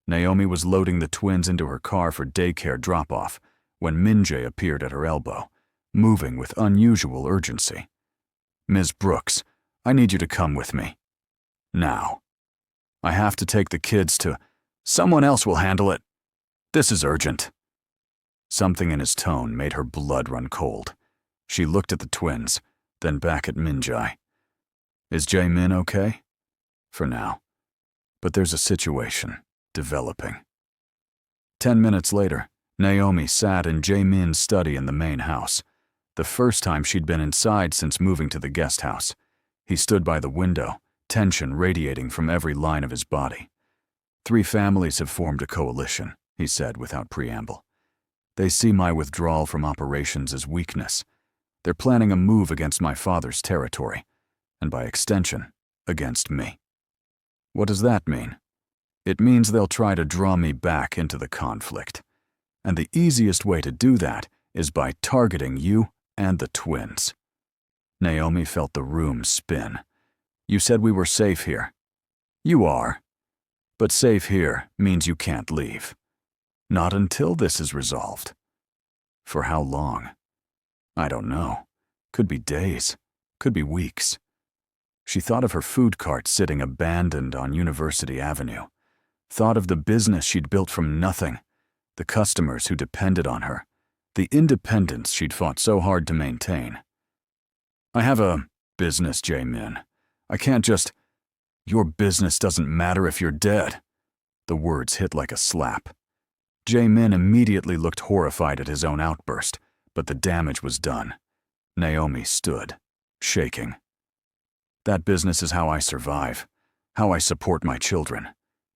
A: Naomi was loading the twins into her car for daycare drop-off when Min-jae appeared at her elbow, moving with unusual urgency. "Ms. Brooks, I need you to come with me. Now. I have to take the kids to— Someone else will handle it. This is urgent." Something in his tone made her blood run cold. She looked at the twins, then back at Minjai. Is Jae-min okay? For now. But there's a situation developing. 10 minutes later, Naomi sat in Jae-min's study in the main house, the first time she'd been inside since moving to the guest house. He stood by the window, tension radiating from every line of his body. 3 families have formed a coalition, he said without preamble. They see my withdrawal from operations as weakness. They're planning a move against my father's territory, and by extension, against me. What does that mean? It means they'll try to draw me back into the conflict. And the easiest way to do that is by targeting you and the twins. Naomi felt the room spin. You said we were safe here. You are. But safe here means you can't leave. Not until this is resolved. For how long? I don't know. Could be days. Could be weeks. She thought of her food cart sitting abandoned on University Avenue. Thought of the business she'd built from nothing, the customers who depended on her, the independence she'd fought so hard to maintain. I have a business, Jae-min. I can't just... Your business doesn't matter if you're dead. The words hit like a slap. Jae-min immediately looked horrified at his own outburst, but the damage was done. Naomi stood, shaking. That business is how I survive, how I support my children.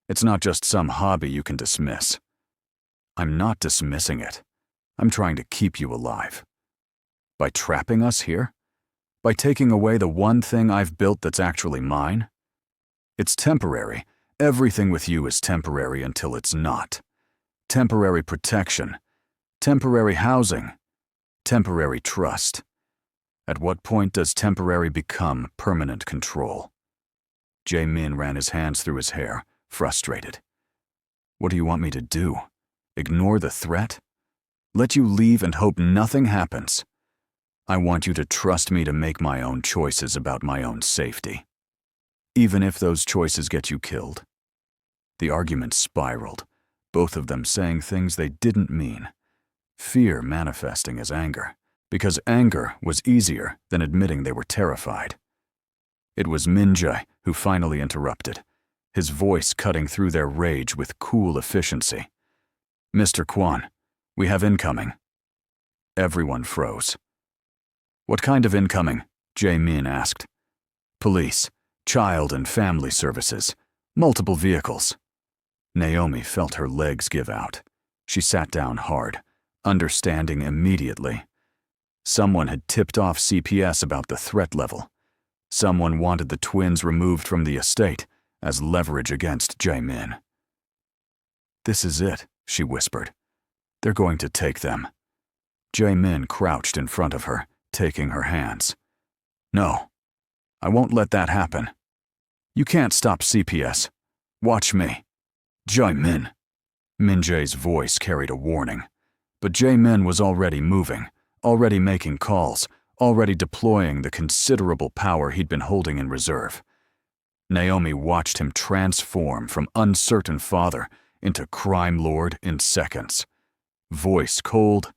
A: It's not just some hobby you can dismiss. I'm not dismissing it. I'm trying to keep you alive. By trapping us here? By taking away the one thing I've built that's actually mine? It's temporary. Everything with you is temporary until it's not. Temporary protection, temporary housing, temporary trust. At what point does temporary become permanent control? Jae-min ran his hands through his hair, frustrated. What do you want me to do? Ignore the threat? Let you leave and hope nothing happens? I want you to trust me to make my own choices about my own safety. Even if those choices get you killed. The argument spiraled, both of them saying things they didn't mean. Fear manifesting as anger, because anger was easier than admitting they were terrified. It was Minjai who finally interrupted, his voice cutting through their rage with cool efficiency. Mr. Kwon, we have incoming. Everyone froze. What kind of incoming? Jae-min asked. Police, child and family services, multiple vehicles. Naomi felt her legs give out. She sat down hard, understanding immediately. Someone had tipped off CPS about the threat level. Someone wanted the twins removed from the estate as leverage against Jae-min. This is it, she whispered. They're going to take them. Jae-min crouched in front of her, taking her hands. No, I won't let that happen. You can't stop CPS. Watch me. Jae-min. Minjae's voice carried a warning. But Jae-min was already moving, already making calls, already deploying the considerable power he'd been holding in reserve. Naomi watched him transform from uncertain father into crime lord in seconds. Voice cold,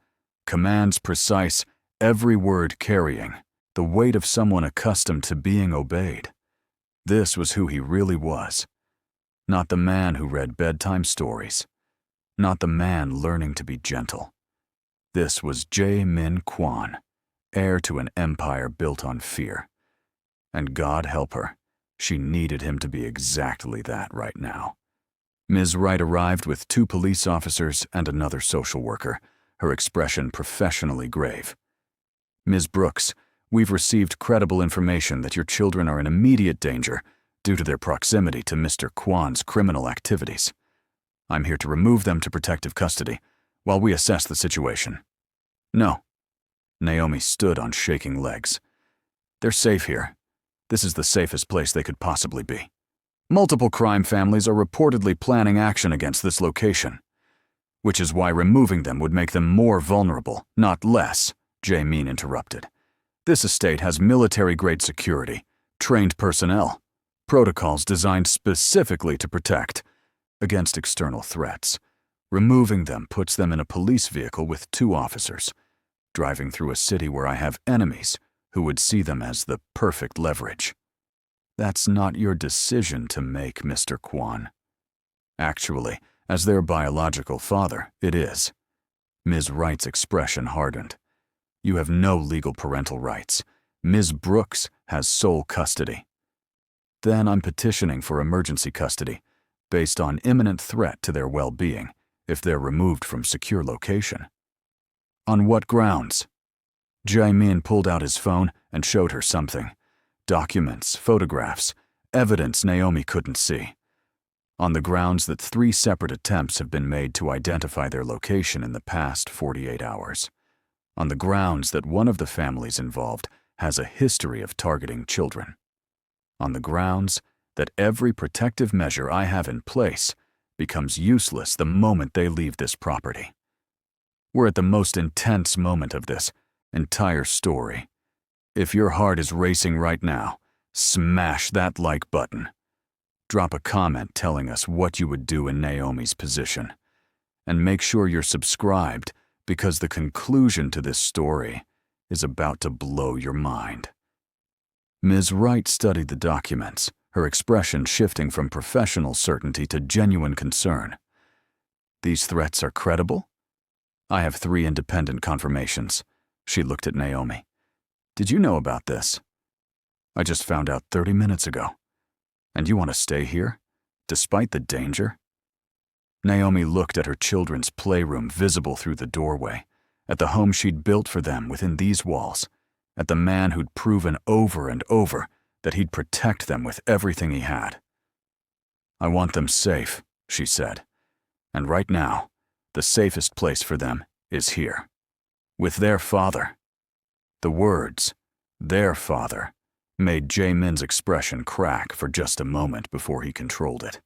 A: commands precise, every word carrying the weight of someone accustomed to being obeyed. This was who he really was. Not the man who read bedtime stories. Not the man learning to be gentle. This was Jae-min Kwon, heir to an empire built on fear. And God help her, she needed him to be exactly that right now. Ms. Wright arrived with 2 police officers and another social worker, her expression professionally grave. Ms. Brooks, we've received credible information that your children are in immediate danger due to their proximity to Mr. Kwon's criminal activities. I'm here to remove them to protective custody while we assess the situation. No. Naomi stood on shaking legs. They're safe here. This is the safest place they could possibly be. Multiple crime families are reportedly planning action against this location, which is why removing them would make them more vulnerable, not less, Jae-min interrupted. This estate has military-grade security, trained personnel, protocols designed specifically to protect against external threats. Removing them puts them in a police vehicle with 2 officers. driving through a city where I have enemies who would see them as the perfect leverage. That's not your decision to make, Mr. Kwan. Actually, as their biological father, it is. Ms. Wright's expression hardened. You have no legal parental rights. Ms. Brooks has sole custody. Then I'm petitioning for emergency custody, based on imminent threat to their well-being if they're removed from secure location. On what grounds? Jae-min pulled out his phone and showed her something. Documents, photographs, evidence Naomi couldn't see. On the grounds that 3 separate attempts have been made to identify their location in the past 48 hours. On the grounds that one of the families involved has a history of targeting children. On the grounds that every protective measure I have in place becomes useless the moment they leave this property. We're at the most intense moment of this entire story. If your heart is racing right now, smash that like button. Drop a comment telling us what you would do in Naomi's position. And make sure you're subscribed because the conclusion to this story is about to blow your mind. Ms. Wright studied the documents, her expression shifting from professional certainty to genuine concern. These threats are credible? I have 3 independent confirmations. She looked at Naomi. Did you know about this? I just found out 30 minutes ago. And you want to stay here, despite the danger? Naomi looked at her children's playroom visible through the doorway, at the home she'd built for them within these walls, at the man who'd proven over and over that he'd protect them with everything he had. I want them safe, she said. And right now, the safest place for them is here, with their father. The words, their father, made Jae-min's expression crack for just a moment before he controlled it.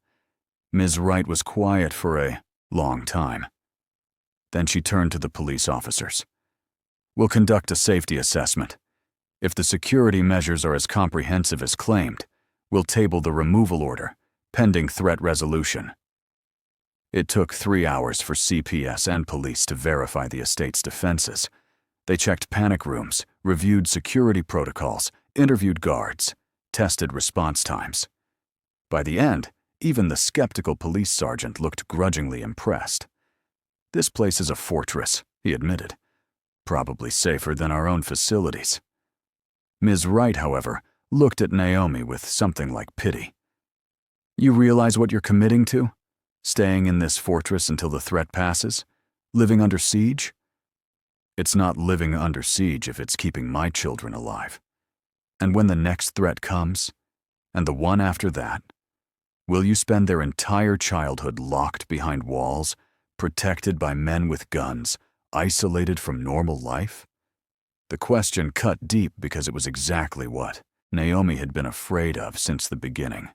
A: Ms. Wright was quiet for a long time. Then she turned to the police officers. We'll conduct a safety assessment. If the security measures are as comprehensive as claimed, we'll table the removal order, pending threat resolution. It took 3 hours for CPS and police to verify the estate's defenses. They checked panic rooms, reviewed security protocols, interviewed guards, tested response times. By the end, even the skeptical police sergeant looked grudgingly impressed. This place is a fortress, he admitted. Probably safer than our own facilities. Ms. Wright, however, looked at Naomi with something like pity. You realize what you're committing to? Staying in this fortress until the threat passes? Living under siege? It's not living under siege if it's keeping my children alive. And when the next threat comes, and the one after that, will you spend their entire childhood locked behind walls, protected by men with guns, isolated from normal life? The question cut deep because it was exactly what Naomi had been afraid of since the beginning.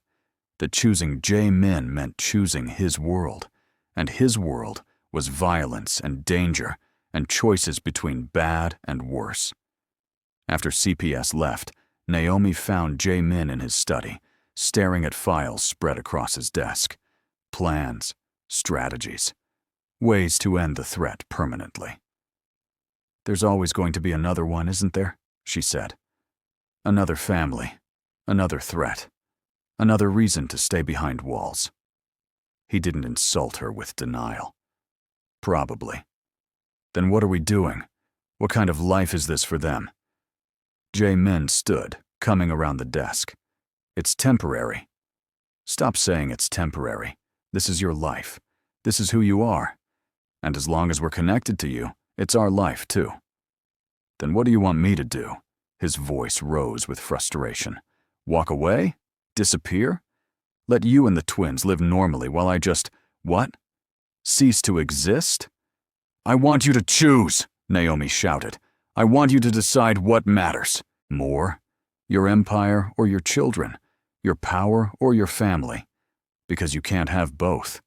A: That choosing Jae-min meant choosing his world, and his world was violence and danger and choices between bad and worse. After CPS left, Naomi found Jae-min in his study, staring at files spread across his desk. Plans, strategies, ways to end the threat permanently. There's always going to be another one, isn't there? She said. Another family, another threat, another reason to stay behind walls. He didn't insult her with denial. Probably. Then what are we doing? What kind of life is this for them? Jae-min stood, coming around the desk. It's temporary. Stop saying it's temporary. This is your life. This is who you are. And as long as we're connected to you, it's our life too. Then what do you want me to do? His voice rose with frustration. Walk away? Disappear? Let you and the twins live normally while I just, what? Cease to exist? I want you to choose, Naomi shouted. I want you to decide what matters. More? Your empire or your children? Your power or your family? Because you can't have both.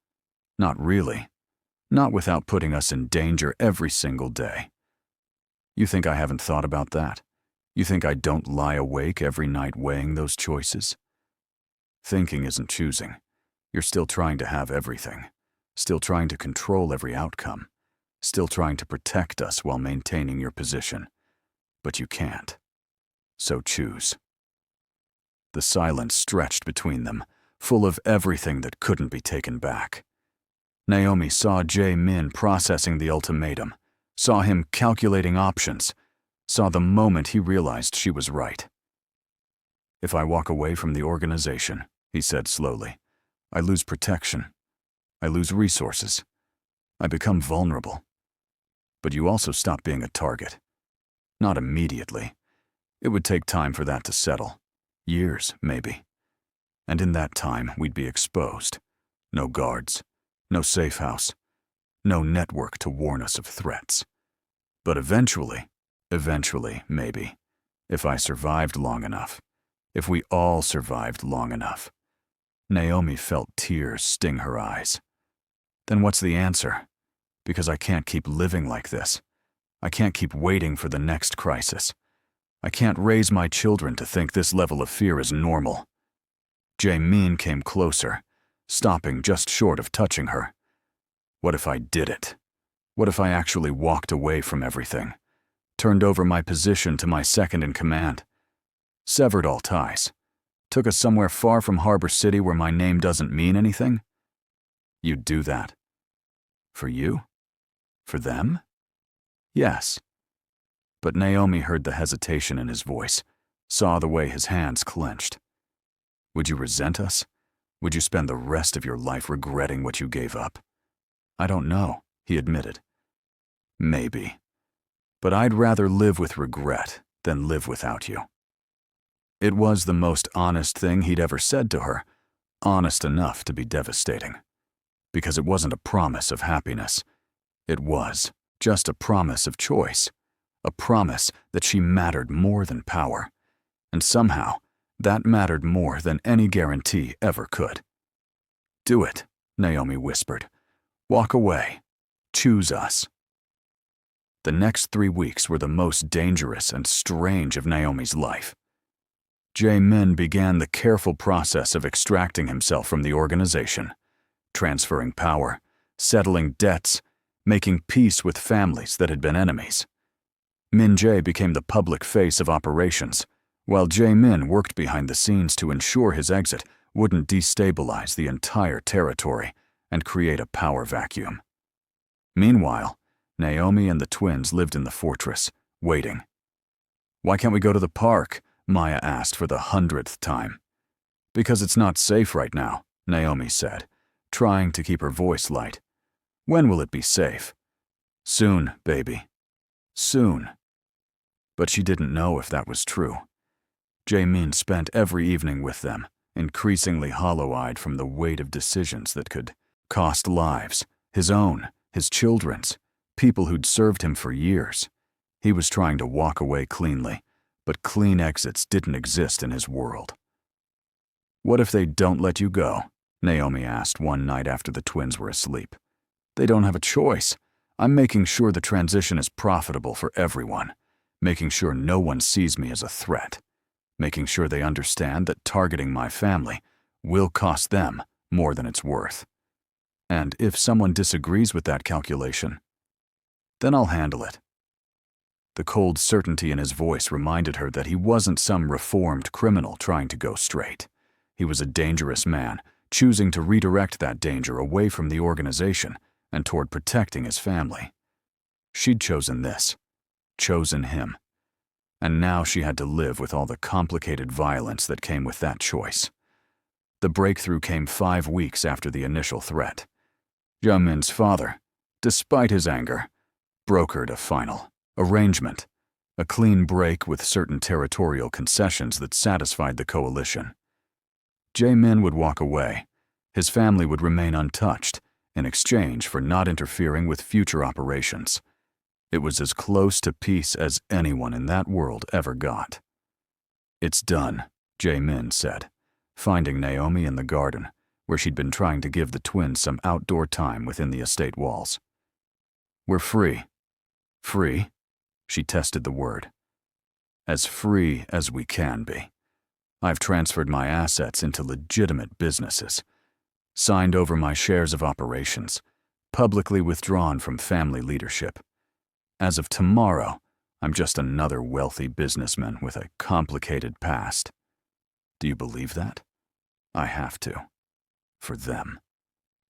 A: Not really. Not without putting us in danger every single day. You think I haven't thought about that? You think I don't lie awake every night weighing those choices? Thinking isn't choosing. You're still trying to have everything. Still trying to control every outcome. still trying to protect us while maintaining your position. But you can't. So choose." The silence stretched between them, full of everything that couldn't be taken back. Naomi saw Jae-min processing the ultimatum, saw him calculating options, saw the moment he realized she was right. "If I walk away from the organization," he said slowly, "I lose protection. I lose resources. I become vulnerable. But you also stop being a target. Not immediately. It would take time for that to settle. Years, maybe. And in that time, we'd be exposed. No guards. No safe house. No network to warn us of threats. But eventually, maybe, if I survived long enough, if we all survived long enough." Naomi felt tears sting her eyes. "Then what's the answer? Because I can't keep living like this. I can't keep waiting for the next crisis. I can't raise my children to think this level of fear is normal." Jae-min came closer, stopping just short of touching her. "What if I did it? What if I actually walked away from everything? Turned over my position to my second-in-command? Severed all ties? Took us somewhere far from Harbor City where my name doesn't mean anything? You'd do that? For you? For them?" "Yes." But Naomi heard the hesitation in his voice, saw the way his hands clenched. "Would you resent us? Would you spend the rest of your life regretting what you gave up?" "I don't know," he admitted. "Maybe. But I'd rather live with regret than live without you." It was the most honest thing he'd ever said to her, honest enough to be devastating. Because it wasn't a promise of happiness. It was just a promise of choice. A promise that she mattered more than power. And somehow, that mattered more than any guarantee ever could. "Do it," Naomi whispered. "Walk away. Choose us." The next 3 weeks were the most dangerous and strange of Naomi's life. Jae-min began the careful process of extracting himself from the organization, transferring power, settling debts, making peace with families that had been enemies. Min Jae became the public face of operations, while Jae-min worked behind the scenes to ensure his exit wouldn't destabilize the entire territory and create a power vacuum. Meanwhile, Naomi and the twins lived in the fortress, waiting. "Why can't we go to the park?" Maya asked for the 100th time. "Because it's not safe right now," Naomi said, trying to keep her voice light. "When will it be safe?" "Soon, baby. Soon." But she didn't know if that was true. Jae-min spent every evening with them, increasingly hollow-eyed from the weight of decisions that could cost lives, his own, his children's, people who'd served him for years. He was trying to walk away cleanly, but clean exits didn't exist in his world. "What if they don't let you go?" Naomi asked one night after the twins were asleep. "They don't have a choice. I'm making sure the transition is profitable for everyone, making sure no one sees me as a threat, making sure they understand that targeting my family will cost them more than it's worth. And if someone disagrees with that calculation, then I'll handle it." The cold certainty in his voice reminded her that he wasn't some reformed criminal trying to go straight. He was a dangerous man, choosing to redirect that danger away from the organization and toward protecting his family. She'd chosen this, chosen him. And now she had to live with all the complicated violence that came with that choice. The breakthrough came 5 weeks after the initial threat. Jae-min's father, despite his anger, brokered a final arrangement, a clean break with certain territorial concessions that satisfied the coalition. Jae-min would walk away. His family would remain untouched in exchange for not interfering with future operations. It was as close to peace as anyone in that world ever got. "It's done," Jae-min said, finding Naomi in the garden, where she'd been trying to give the twins some outdoor time within the estate walls. "We're free." "Free?" She tested the word. "As free as we can be. I've transferred my assets into legitimate businesses, signed over my shares of operations, publicly withdrawn from family leadership. As of tomorrow, I'm just another wealthy businessman with a complicated past. Do you believe that? I have to. For them.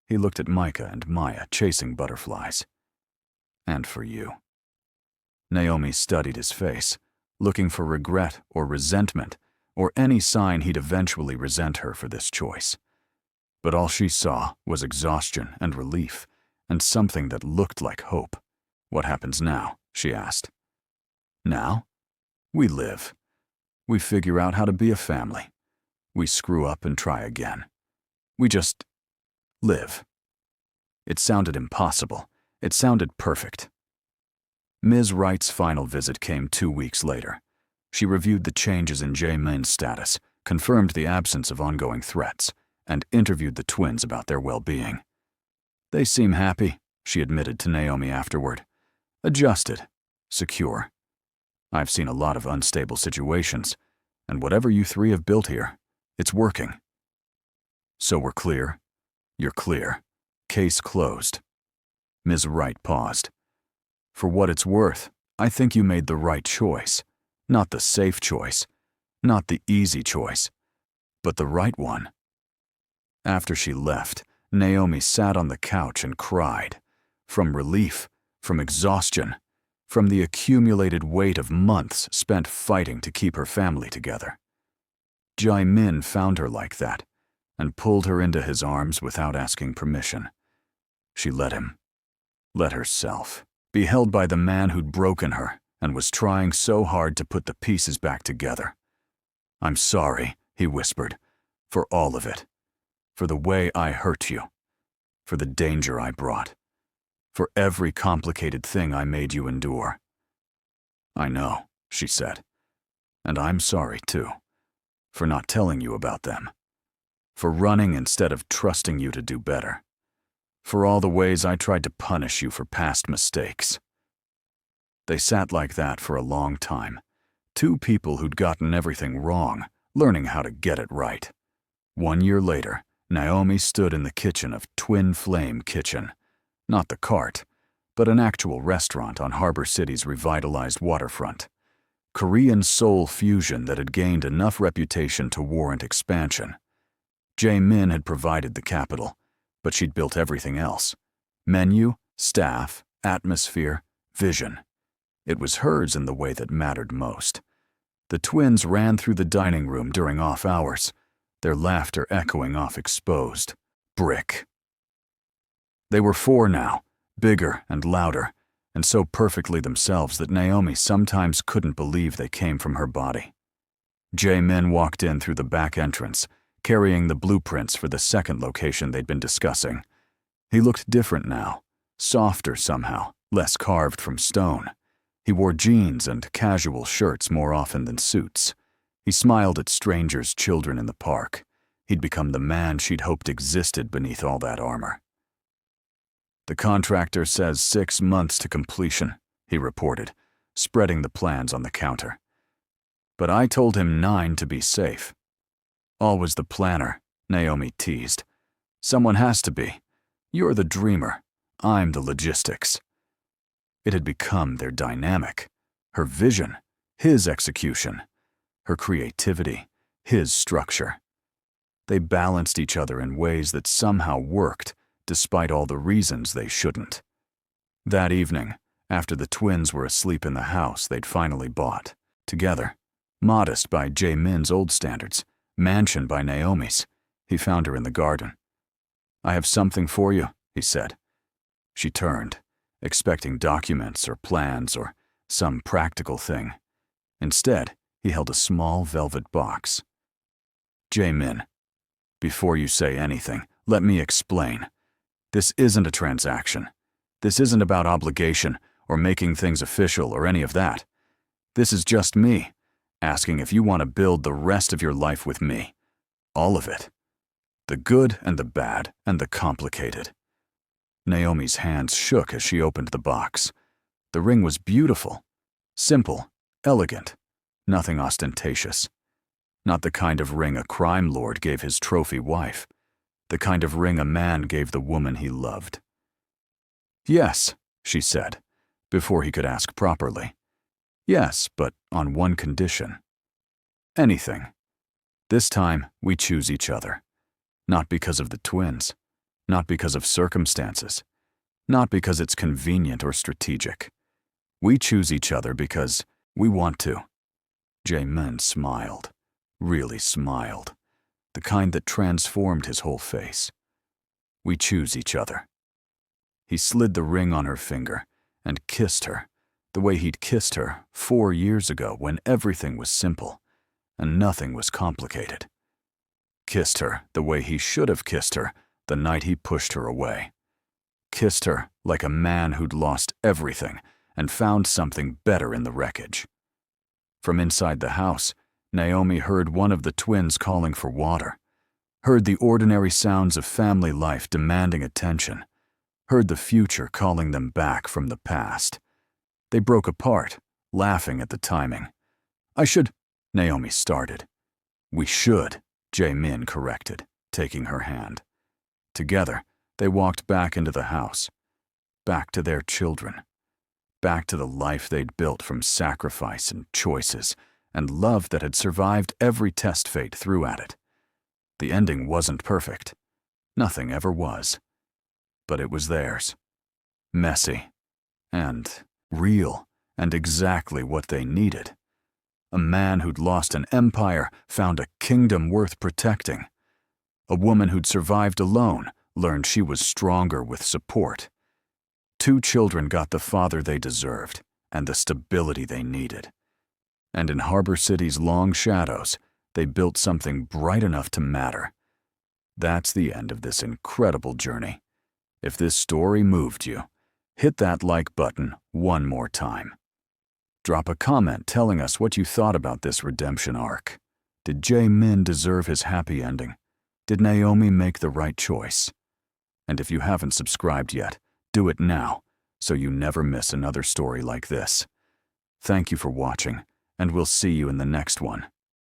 A: He looked at Micah and Maya chasing butterflies. And for you. Naomi studied his face, looking for regret or resentment, or any sign he'd eventually resent her for this choice. But all she saw was exhaustion and relief, and something that looked like hope. What happens now? She asked. Now? We live. We figure out how to be a family. We screw up and try again. We just live. It sounded impossible. It sounded perfect. Ms. Wright's final visit came 2 weeks later. She reviewed the changes in Jae-min's status, confirmed the absence of ongoing threats, and interviewed the twins about their well-being. They seem happy, she admitted to Naomi afterward. Adjusted. Secure. I've seen a lot of unstable situations, and whatever you three have built here, it's working. So we're clear? You're clear. Case closed. Ms. Wright paused. For what it's worth, I think you made the right choice. Not the safe choice. Not the easy choice. But the right one. After she left, Naomi sat on the couch and cried. From relief, from exhaustion, from the accumulated weight of months spent fighting to keep her family together. Jae-min found her like that, and pulled her into his arms without asking permission. She let him, let herself, be held by the man who'd broken her and was trying so hard to put the pieces back together. I'm sorry, he whispered, for all of it, for the way I hurt you, for the danger I brought, for every complicated thing I made you endure. I know, she said, and I'm sorry too, for not telling you about them, for running instead of trusting you to do better, for all the ways I tried to punish you for past mistakes. They sat like that for a long time, two people who'd gotten everything wrong, learning how to get it right. 1 year later, Naomi stood in the kitchen of Twin Flame Kitchen, not the cart, but an actual restaurant on Harbor City's revitalized waterfront. Korean soul fusion that had gained enough reputation to warrant expansion. Jae-min had provided the capital, but she'd built everything else. Menu, staff, atmosphere, vision. It was hers in the way that mattered most. The twins ran through the dining room during off hours, their laughter echoing off exposed brick. They were 4 now, bigger and louder, and so perfectly themselves that Naomi sometimes couldn't believe they came from her body. Jae-min walked in through the back entrance, carrying the blueprints for the second location they'd been discussing. He looked different now, softer somehow, less carved from stone. He wore jeans and casual shirts more often than suits. He smiled at strangers' children in the park. He'd become the man she'd hoped existed beneath all that armor. The contractor says 6 months to completion, he reported, spreading the plans on the counter. But I told him 9 to be safe. Always the planner, Naomi teased. Someone has to be. You're the dreamer. I'm the logistics. It had become their dynamic. Her vision, his execution. Her creativity, his structure. They balanced each other in ways that somehow worked, despite all the reasons they shouldn't. That evening, after the twins were asleep in the house they'd finally bought, together, modest by Jae-min's old standards, mansion by Naomi's, he found her in the garden. I have something for you, he said. She turned, expecting documents or plans or some practical thing. Instead, he held a small velvet box. Jae-min, before you say anything, let me explain. This isn't a transaction. This isn't about obligation or making things official or any of that. This is just me, asking if you want to build the rest of your life with me. All of it. The good and the bad and the complicated. Naomi's hands shook as she opened the box. The ring was beautiful, simple, elegant, nothing ostentatious. Not the kind of ring a crime lord gave his trophy wife. The kind of ring a man gave the woman he loved. Yes, she said, before he could ask properly. Yes, but on one condition. Anything. This time, we choose each other. Not because of the twins. Not because of circumstances. Not because it's convenient or strategic. We choose each other because we want to. Jae-min smiled. Really smiled. The kind that transformed his whole face. We choose each other. He slid the ring on her finger and kissed her, the way he'd kissed her 4 years ago when everything was simple and nothing was complicated. Kissed her the way he should have kissed her the night he pushed her away. Kissed her like a man who'd lost everything and found something better in the wreckage. From inside the house, Naomi heard one of the twins calling for water, heard the ordinary sounds of family life demanding attention, heard the future calling them back from the past. They broke apart, laughing at the timing. Naomi started. We should, Jae-min corrected, taking her hand. Together, they walked back into the house, back to their children, back to the life they'd built from sacrifice and choices and love that had survived every test fate threw at it. The ending wasn't perfect. Nothing ever was. But it was theirs. Messy and real and exactly what they needed. A man who'd lost an empire found a kingdom worth protecting. A woman who'd survived alone learned she was stronger with support. 2 children got the father they deserved and the stability they needed. And in Harbor City's long shadows, they built something bright enough to matter. That's the end of this incredible journey. If this story moved you, hit that like button one more time. Drop a comment telling us what you thought about this redemption arc. Did Jae-min deserve his happy ending? Did Naomi make the right choice? And if you haven't subscribed yet, do it now, so you never miss another story like this. Thank you for watching, and we'll see you in the next one.